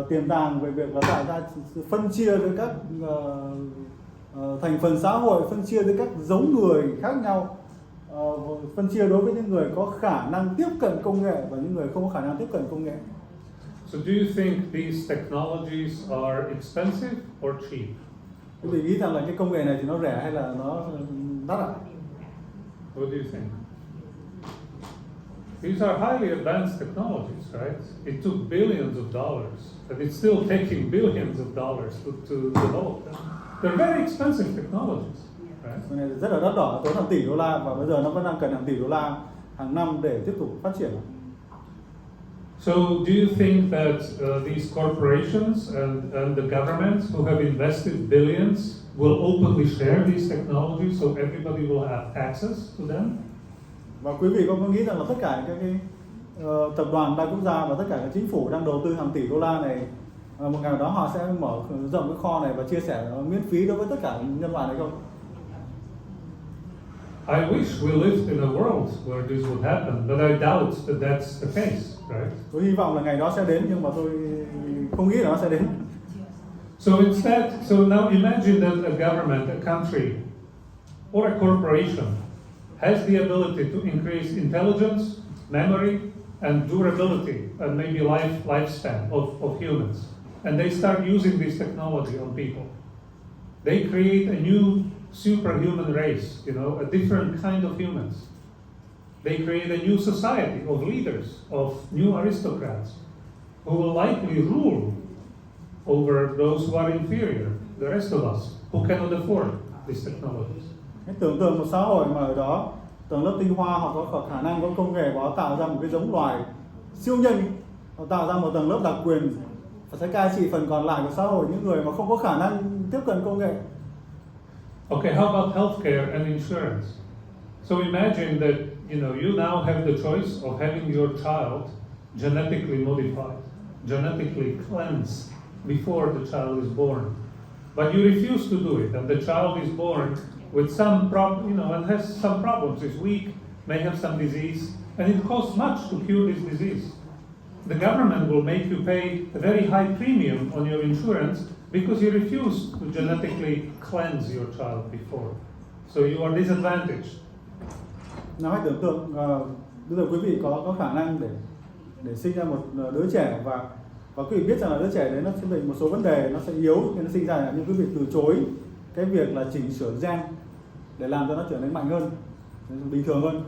tiềm tàng về việc là tạo ra sự phân chia giữa các thành phần xã hội, phân chia giữa các giống người khác nhau, phân chia đối với những người có khả năng tiếp cận công nghệ và những người không có khả năng tiếp cận công nghệ. So do you think these technologies are expensive or cheap? Quý vị nghĩ rằng là cái công nghệ này thì nó rẻ hay là nó đắt ạ? What do you think? These are highly advanced technologies, right? It took billions of dollars, and it's still taking billions of dollars to develop them. They're very expensive technologies, right? Cái này rất là đắt đỏ, tốn hàng tỷ đô la, và bây giờ nó vẫn đang cần hàng tỷ đô la hàng năm để tiếp tục phát triển. So do you think that these corporations and the governments who have invested billions will openly share these technologies so everybody will have access to them? Và quý vị có nghĩ rằng là tất cả các tập đoàn đa quốc gia và tất cả các chính phủ đang đầu tư hàng tỷ đô la này, một ngày nào đó họ sẽ mở rộng cái kho này và chia sẻ miễn phí đối với tất cả nhân loại này không? I wish we lived in a world where this would happen, but I doubt that that's the case, right? Tôi hy vọng là ngày đó sẽ đến, nhưng mà tôi không nghĩ là nó sẽ đến. So instead, so now imagine that a government, a country, or a corporation has the ability to increase intelligence, memory, and durability, and maybe lifespan of humans. And they start using this technology on people. They create a new superhuman race, a different kind of humans. They create a new society of leaders, of new aristocrats, who will likely rule over those who are inferior, the rest of us, who cannot afford these technologies. Hãy tưởng tượng một xã hội mà ở đó tầng lớp tinh hoa họ có khả năng, có công nghệ và họ tạo ra một cái giống loài siêu nhân, họ tạo ra một tầng lớp đặc quyền và sẽ cai trị phần còn lại của xã hội, những người mà không có khả năng tiếp cận công nghệ. Okay, how about healthcare and insurance? So imagine that you now have the choice of having your child genetically modified, genetically cleansed before the child is born, but you refuse to do it, and the child is born with some problem, and has some problems, is weak, may have some disease, and it costs much to cure this disease. The government will make you pay a very high premium on your insurance because you refuse to genetically cleanse your child before. So you are disadvantaged. Nào hãy tưởng tượng bây giờ quý vị có khả năng để sinh ra một đứa trẻ và quý vị biết rằng là đứa trẻ đấy nó sẽ bị một số vấn đề, nó sẽ yếu nên nó sinh ra, nhưng quý vị từ chối cái việc là chỉnh sửa gen để làm cho nó trở nên mạnh hơn, bình thường hơn.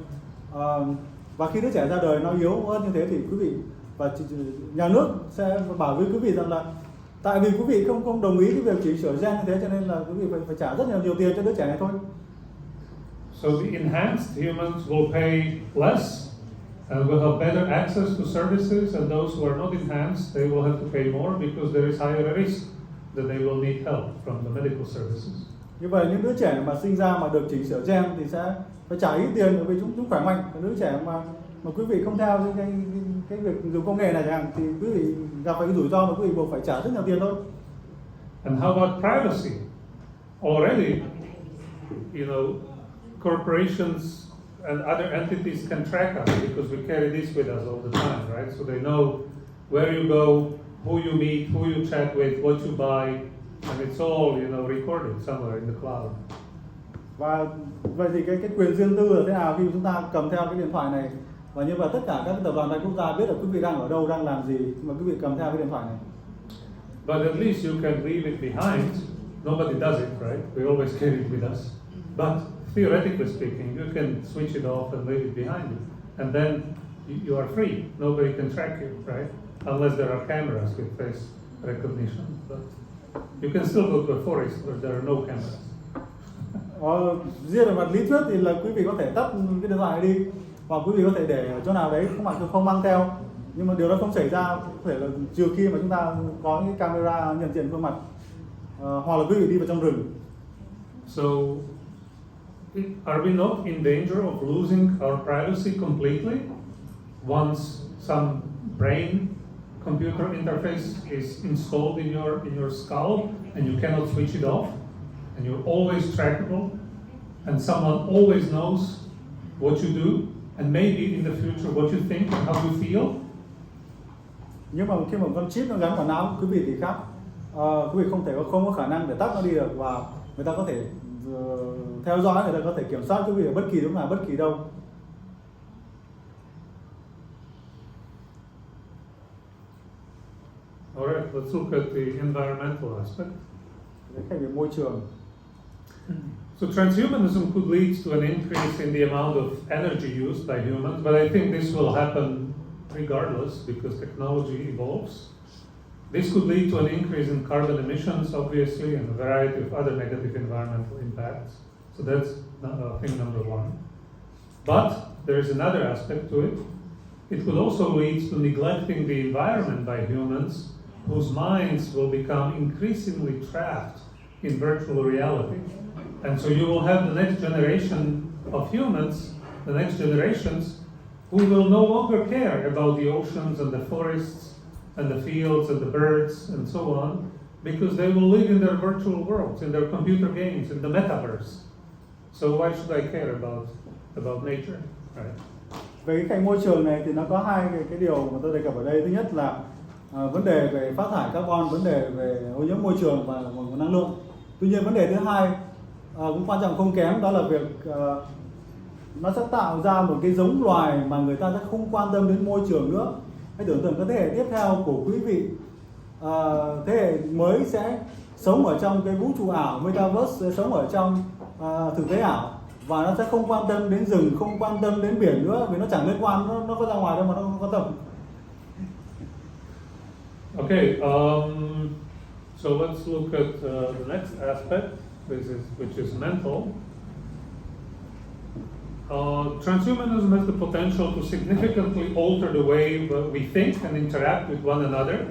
Và khi đứa trẻ ra đời nó yếu hơn như thế thì quý vị và nhà nước sẽ bảo với quý vị rằng là tại vì quý vị không đồng ý cái việc chỉnh sửa gen như thế, cho nên là quý vị phải trả rất nhiều tiền cho đứa trẻ này thôi. So the enhanced humans will pay less and will have better access to services, and those who are not enhanced, they will have to pay more because there is higher risk that they will need help from the medical services. Như vậy những đứa trẻ mà sinh ra mà được chỉnh sửa gen thì sẽ phải trả ít tiền bởi vì chúng khỏe mạnh. Đứa trẻ mà quý vị không theo cái việc dùng công nghệ này chẳng hạn thì quý vị gặp phải cái rủi ro mà quý vị buộc phải trả rất nhiều tiền thôi. And how about privacy? Already, corporations and other entities can track us because we carry this with us all the time, right? So they know where you go, who you meet, who you chat with, what you buy, and it's all, recorded somewhere in the cloud. Và vậy thì cái quyền riêng tư là thế nào khi chúng ta cầm theo cái điện thoại này, và như vậy tất cả các tập đoàn đa quốc gia biết được quý vị đang ở đâu, đang làm gì mà quý vị cầm theo cái điện thoại này. But at least you can leave it behind. Nobody does it, right? We always carry it with us. But theoretically speaking, you can switch it off and leave it behind you, and then you are free. Nobody can track you, right? Unless there are cameras with face recognition. But you can still go to a forest where there are no cameras. Riêng về mặt lý thuyết thì là quý vị có thể tắt cái điện thoại đi, hoặc quý vị có thể để ở chỗ nào đấy không mang theo, nhưng mà điều đó không xảy ra, có thể là trừ khi mà chúng ta có những camera nhận diện khuôn mặt, hoặc là quý vị đi vào trong rừng. So, are we not in danger of losing our privacy completely once some brain computer interface is installed in your skull and you cannot switch it off, and you're always trackable, and someone always knows what you do, and maybe in the future what you think and how you feel? Nhưng mà khi một con chip nó gắn vào não quý vị thì khác, quý vị không có khả năng để tắt nó đi được, và người ta có thể theo dõi, người ta có thể kiểm soát quý vị ở bất kỳ lúc nào, bất kỳ đâu. Alright, let's look at the environmental aspect. Cái về môi trường. So transhumanism could lead to an increase in the amount of energy used by humans, but I think this will happen regardless because technology evolves. This could lead to an increase in carbon emissions, obviously, and a variety of other negative environmental impacts. So that's thing number one. But there is another aspect to it. It could also lead to neglecting the environment by humans, whose minds will become increasingly trapped in virtual reality. And so you will have the next generation of humans, the next generations, who will no longer care about the oceans and the forests and the fields and the birds and so on, because they will live in their virtual worlds, in their computer games, in the metaverse. So why should I care about nature? Right? Về cái cạnh môi trường này thì nó có hai cái điều mà tôi đề cập ở đây. Thứ nhất là vấn đề về phát thải carbon, vấn đề về ô nhiễm môi trường và nguồn năng lượng. Tuy nhiên vấn đề thứ hai cũng quan trọng không kém, đó là việc nó sẽ tạo ra một cái giống loài mà người ta sẽ không quan tâm đến môi trường nữa. Hãy tưởng tượng các thế hệ tiếp theo của quý vị, thế hệ mới sẽ sống ở trong cái vũ trụ ảo, metaverse, sẽ sống ở trong thực tế ảo, và nó sẽ không quan tâm đến rừng, không quan tâm đến biển nữa, vì nó chẳng liên quan, nó có ra ngoài đâu mà nó không quan tâm. Okay, so let's look at the next aspect, which is mental. Transhumanism has the potential to significantly alter the way we think and interact with one another.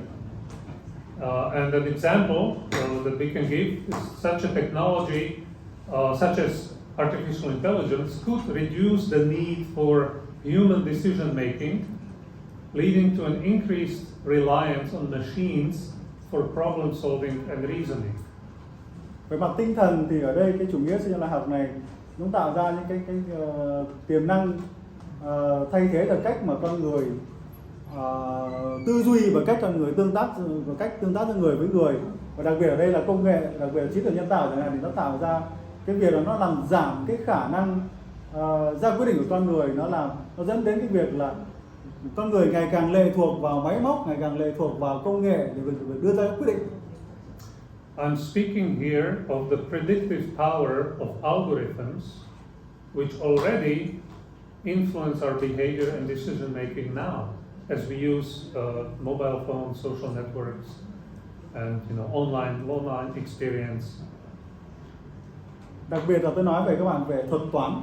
And an example that we can give is such a technology, such as artificial intelligence, could reduce the need for human decision making, leading to an increased reliance on machines for problem solving and reasoning. Về mặt tinh thần thì ở đây cái chủ nghĩa siêu nhân loại học này nó tạo ra những cái tiềm năng thay thế được cách mà con người tư duy và cách con người tương tác giữa người với người, và đặc biệt ở đây là công nghệ, đặc biệt là trí tuệ nhân tạo chẳng hạn, thì nó tạo ra cái việc là nó làm giảm cái khả năng ra quyết định của con người, nó dẫn đến cái việc là con người ngày càng lệ thuộc vào máy móc, ngày càng lệ thuộc vào công nghệ để đưa ra quyết định. I'm speaking here of the predictive power of algorithms, which already influence our behavior and decision making now, as we use mobile phones, social networks, and online experience. Đặc biệt là tôi nói về các bạn về thuật toán.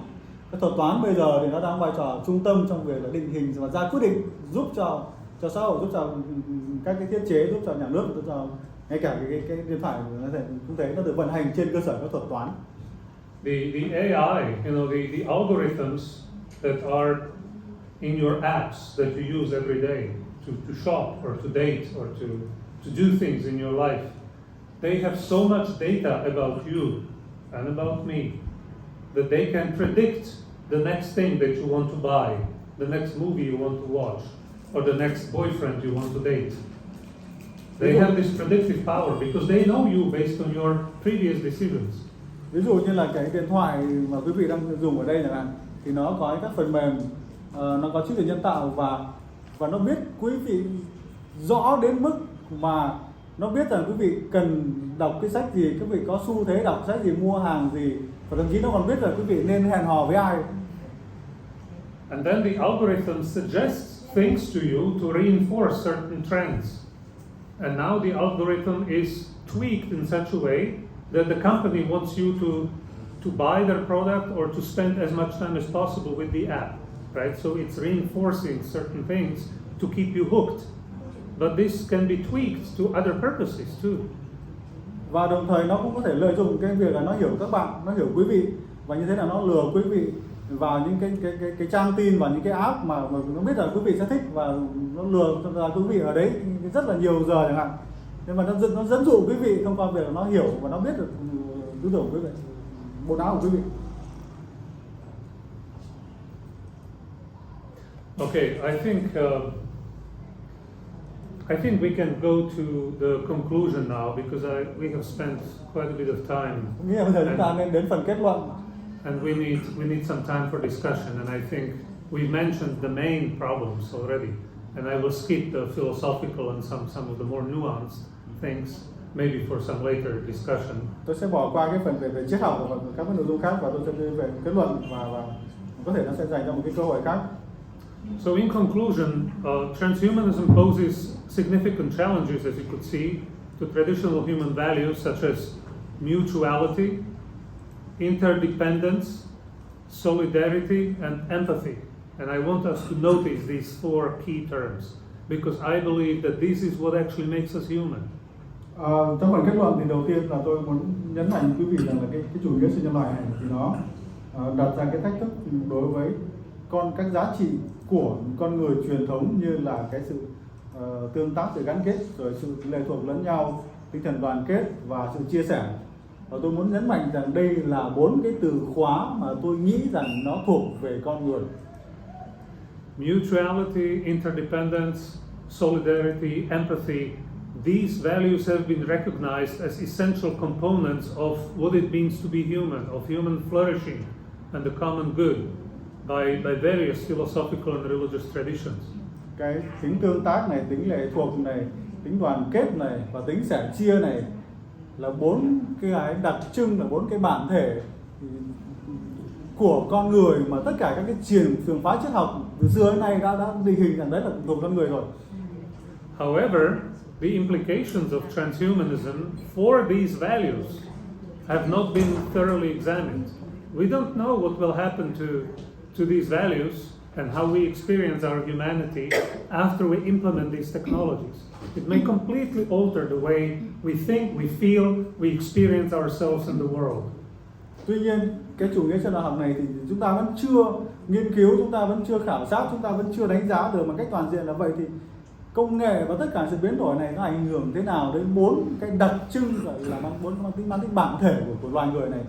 Cái thuật toán bây giờ thì nó đang vai trò trung tâm trong việc là định hình và ra quyết định, giúp cho xã hội, giúp cho các cái thiết chế, giúp cho nhà nước, giúp cho ngay cả cái điện thoại cũng thế, nó được vận hành trên cơ sở các thuật toán. The AI, the algorithms that are in your apps that you use every day to shop or to date or to do things in your life, they have so much data about you and about me that they can predict the next thing that you want to buy, the next movie you want to watch, or the next boyfriend you want to date. They have this predictive power because they know you based on your previous decisions. Ví dụ như là cái điện thoại mà quý vị đang dùng ở đây chẳng hạn, thì nó có các phần mềm, nó có trí tuệ nhân tạo và nó biết quý vị rõ đến mức mà nó biết rằng quý vị cần đọc cái sách gì, quý vị có xu thế đọc sách gì, mua hàng gì, và thậm chí nó còn biết là quý vị nên hẹn hò với ai. And then the algorithm suggests things to you to reinforce certain trends. And now the algorithm is tweaked in such a way that the company wants you to buy their product or to spend as much time as possible with the app, right? So it's reinforcing certain things to keep you hooked. But this can be tweaked to other purposes too. Và đồng thời nó cũng có thể lợi dụng cái việc là nó hiểu các bạn, nó hiểu quý vị, và như thế là nó lừa quý vị vào những cái trang tin và những cái app mà nó biết là quý vị sẽ thích, và nó lừa ra quý vị ở đấy rất là nhiều giờ chẳng hạn. Nhưng mà nó dẫn dụ quý vị thông qua việc là nó hiểu và nó biết được tư tưởng của quý vị, bộ não của quý vị. Okay, I think we can go to the conclusion now because we have spent quite a bit of time. Nghĩa là bây giờ chúng ta nên đến phần kết luận. And we need some time for discussion, and I think we mentioned the main problems already. And I will skip the philosophical and some of the more nuanced things, maybe for some later discussion. Tôi sẽ bỏ qua cái phần về triết học và các cái nội dung khác, và tôi sẽ đi về kết luận, và có thể nó sẽ dành cho một cái cơ hội khác. So in conclusion, transhumanism poses significant challenges, as you could see, to traditional human values such as mutuality, interdependence, solidarity, and empathy. And I want us to notice these four key terms because I believe that this is what actually makes us human. Trong phần kết luận thì đầu tiên là tôi muốn nhấn mạnh quý vị rằng là cái chủ nghĩa siêu nhân loại này thì nó đặt ra cái thách thức đối với các giá trị của con người truyền thống như là cái sự tương tác, sự gắn kết, rồi sự lệ thuộc lẫn nhau, tinh thần đoàn kết và sự chia sẻ. Và tôi muốn nhấn mạnh rằng đây là 4 cái từ khóa mà tôi nghĩ rằng nó thuộc về con người. Mutuality, interdependence, solidarity, empathy. These values have been recognized as essential components of what it means to be human, of human flourishing and the common good by various philosophical and religious traditions. Cái tính tương tác này, tính lệ thuộc này, tính đoàn kết này và tính sẻ chia này là 4 cái đặc trưng, là 4 cái bản thể của con người mà tất cả các cái trường phái triết học từ xưa đến nay đã định hình rằng đấy là thuộc con người rồi. However, the implications of transhumanism for these values have not been thoroughly examined. We don't know what will happen to these values and how we experience our humanity after we implement these technologies. It may completely alter the way we think, we feel, we experience ourselves in the world. Tuy nhiên, cái chủ nghĩa xã hội học này thì chúng ta vẫn chưa nghiên cứu, chúng ta vẫn chưa khảo sát, chúng ta vẫn chưa đánh giá được một cách toàn diện là vậy thì công nghệ và tất cả sự biến đổi này nó ảnh hưởng thế nào đến 4 cái đặc trưng là mang tính bản thể của loài người này.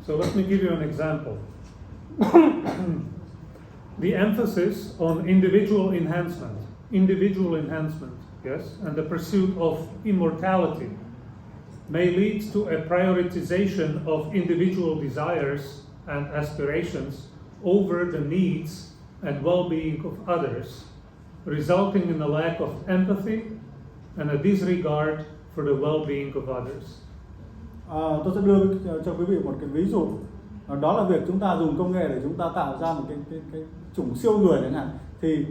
So let me give you an example. The emphasis on individual enhancement, yes, and the pursuit of immortality may lead to a prioritization of individual desires and aspirations over the needs and well-being of others, resulting in a lack of empathy and a disregard for the well-being of others. Tôi sẽ đưa cho quý vị một cái ví dụ. Đó là việc chúng ta dùng công nghệ để chúng ta tạo ra một cái chủng siêu người chẳng hạn. Thì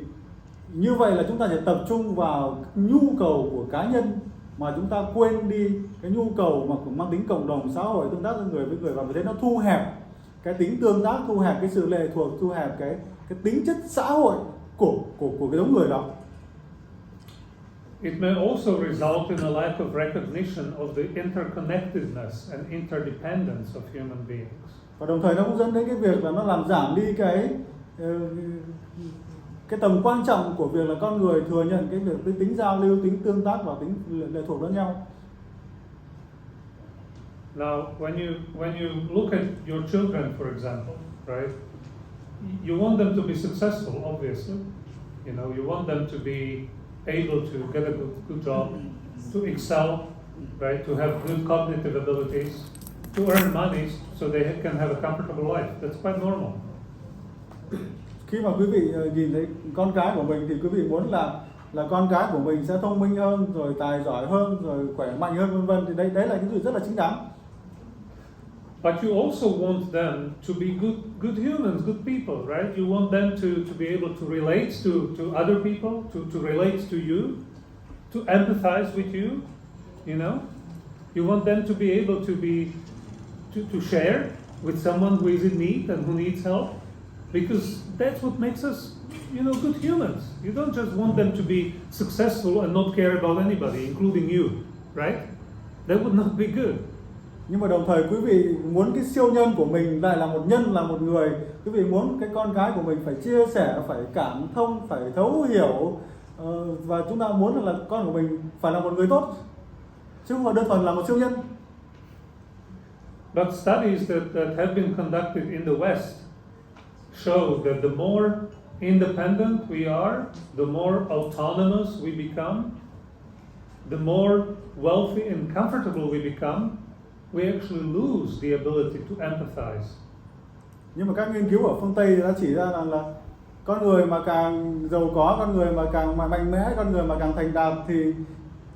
như vậy là chúng ta sẽ tập trung vào nhu cầu của cá nhân mà chúng ta quên đi cái nhu cầu mà mang tính cộng đồng, xã hội, tương tác giữa người với người, và vì thế nó thu hẹp cái tính tương tác, thu hẹp cái sự lệ thuộc, thu hẹp cái tính chất xã hội của cái giống người đó. It may also result in a lack of recognition of the interconnectedness and interdependence of human beings. Và đồng thời nó cũng dẫn đến cái việc là nó làm giảm đi cái tầm quan trọng của việc là con người thừa nhận cái việc tính giao lưu, tính tương tác và tính lệ thuộc lẫn nhau. Now, when you look at your children, for example, right? You want them to be successful, obviously. You know, you want them to be able to get a good job, to excel, right? To have good cognitive abilities, to earn money so they can have a comfortable life. That's quite normal. Khi mà quý vị nhìn thấy con cái của mình thì quý vị muốn là con cái của mình sẽ thông minh hơn, rồi tài giỏi hơn, rồi khỏe mạnh hơn, vân vân, thì đấy là cái chuyện rất là chính đáng. But you also want them to be good humans, good people, right? You want them to be able to relate to other people, to relate to you, to empathize with you, you know? You want them to be able to share with someone who is in need and who needs help, because that's what makes us, you know, good humans. You don't just want them to be successful and not care about anybody, including you, right? That would not be good. Nhưng mà đồng thời quý vị muốn cái siêu nhân của mình lại là một nhân, là một người. Quý vị muốn cái con cái của mình phải chia sẻ, phải cảm thông, phải thấu hiểu, và chúng ta muốn là con của mình phải là một người tốt, chứ không phải đơn thuần là một siêu nhân. But studies that have been conducted in the West show that the more independent we are, the more autonomous we become, the more wealthy and comfortable we become, we actually lose the ability to empathize. Nhưng mà các nghiên cứu ở phương Tây đã chỉ ra là con người mà càng giàu có, con người mà càng mạnh mẽ, con người mà càng thành đạt thì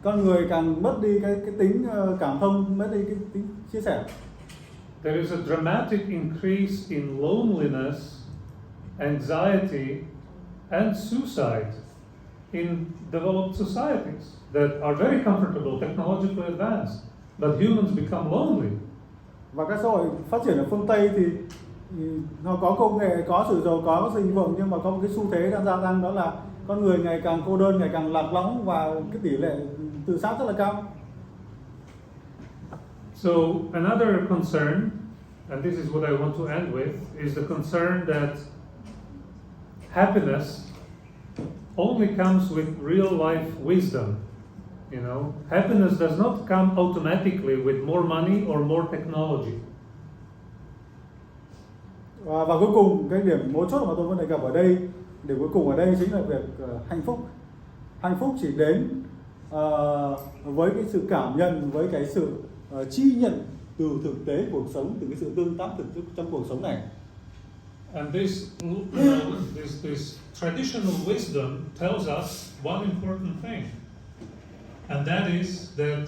con người càng mất đi cái tính cảm thông, mất đi cái tính chia sẻ. There is a dramatic increase in loneliness, anxiety, and suicide in developed societies that are very comfortable, technologically advanced, but humans become lonely. Và các xã hội phát triển ở phương Tây thì nó có công nghệ, có sự giàu có sự thịnh vượng, nhưng mà có một cái xu thế đang gia tăng, đó là con người ngày càng cô đơn, ngày càng lạc lõng và cái tỷ lệ tự sát rất là cao. So another concern, and this is what I want to end with, is the concern that happiness only comes with real life wisdom. You know, happiness does not come automatically with more money or more technology. Và cuối cùng cái điểm mấu chốt mà tôi muốn đề cập ở đây, điểm cuối cùng ở đây chính là việc hạnh phúc. Hạnh phúc chỉ đến với cái sự cảm nhận, với cái sự chi nhận từ thực tế cuộc sống, từ cái sự tương tác trong cuộc sống này. And this traditional wisdom tells us one important thing, and that is that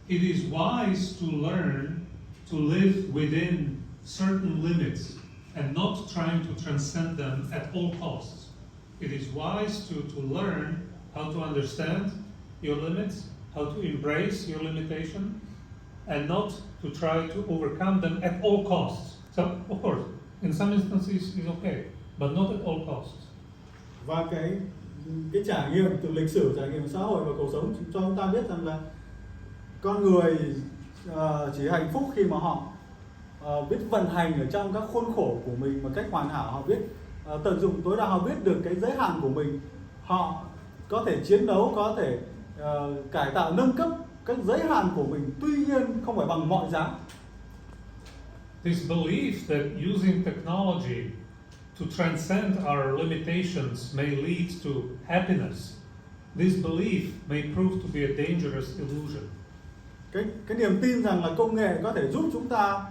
it is wise to learn to live within certain limits and not trying to transcend them at all costs. It is wise to learn how to understand your limits, how to embrace your limitation, and not to try to overcome them at all costs. So, of course, in some instances it's okay, but not at all costs. Và cái trải nghiệm từ lịch sử, trải nghiệm xã hội và cuộc sống cho chúng ta biết rằng là con người chỉ hạnh phúc khi mà họ biết vận hành ở trong các khuôn khổ của mình một cách hoàn hảo. Họ biết tận dụng tối đa, họ biết được cái giới hạn của mình, họ có thể chiến đấu, có thể cải tạo, nâng cấp các giới hạn của mình, tuy nhiên không phải bằng mọi giá. This belief that using technology to transcend our limitations may lead to happiness, this belief may prove to be a dangerous illusion. Cái niềm tin rằng là công nghệ có thể giúp chúng ta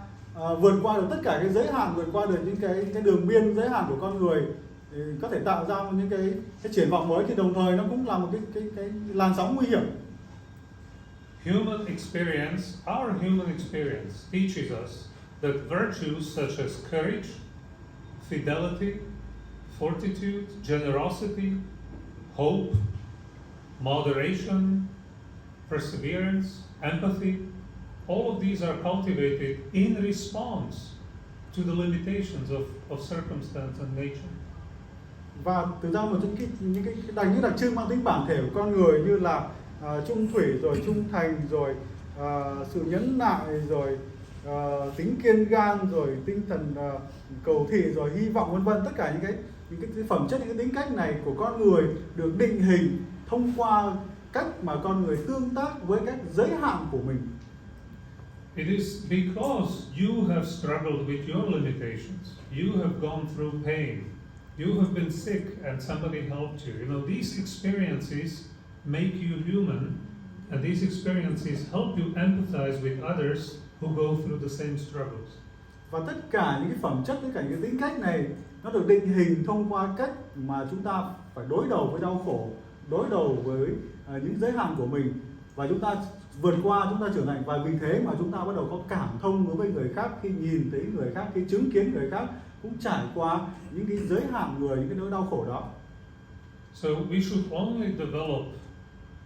vượt qua được tất cả cái giới hạn, vượt qua được những cái đường biên giới hạn của con người, có thể tạo ra những cái triển vọng mới, thì đồng thời nó cũng là một cái làn sóng nguy hiểm. Human experience, our human experience teaches us that virtues such as courage, fidelity, fortitude, generosity, hope, moderation, perseverance, empathy, all of these are cultivated in response to the limitations of circumstance and nature. Và thực ra những cái đặc trưng mang tính bản thể của con người như là trung thủy, rồi trung thành, rồi sự nhẫn nại, rồi tính kiên gan, rồi tinh thần cầu thị, rồi hy vọng, vân vân, tất cả những cái phẩm chất, những cái tính cách này của con người được định hình thông qua cách mà con người tương tác với các giới hạn của mình. It is because you have struggled with your limitations, you have gone through pain, you have been sick and somebody helped you. You know, these experiences make you human, and these experiences help you empathize with others who go through the same struggles. Và tất cả những cái phẩm chất, tất cả những cái tính cách này nó được định hình thông qua cách mà chúng ta phải đối đầu với đau khổ, đối đầu với những giới hạn của mình, và chúng ta vượt qua, chúng ta trưởng thành. Và vì thế mà chúng ta bắt đầu có cảm thông đối với người khác, khi nhìn thấy người khác, khi chứng kiến người khác cũng trải qua những cái giới hạn người, những cái nỗi đau khổ đó. So we should only develop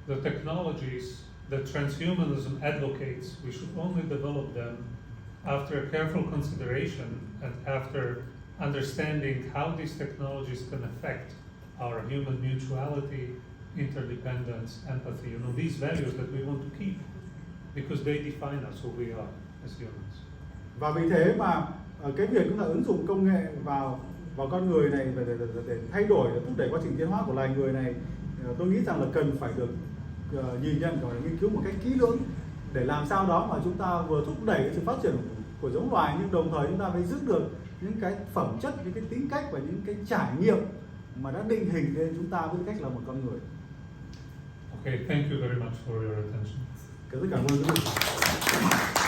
the technologies that transhumanism advocates. We should only develop them after careful consideration and after understanding how these technologies can affect our human mutuality, interdependence, empathy, you know, these values that we want to keep, because they define us, who we are as humans. Và vì thế mà cái việc chúng ta ứng dụng công nghệ vào con người này để thay đổi, để thúc đẩy quá trình tiến hóa của loài người này, tôi nghĩ rằng là cần phải được nhìn nhận và nghiên cứu một cách kỹ lưỡng, để làm sao đó mà chúng ta vừa thúc đẩy sự phát triển của giống loài, nhưng đồng thời chúng ta phải giữ được những cái phẩm chất, những cái tính cách và những cái trải nghiệm mà đã định hình nên chúng ta với cách là một con người. Okay, thank you very much for your attention. Cảm ơn quý vị.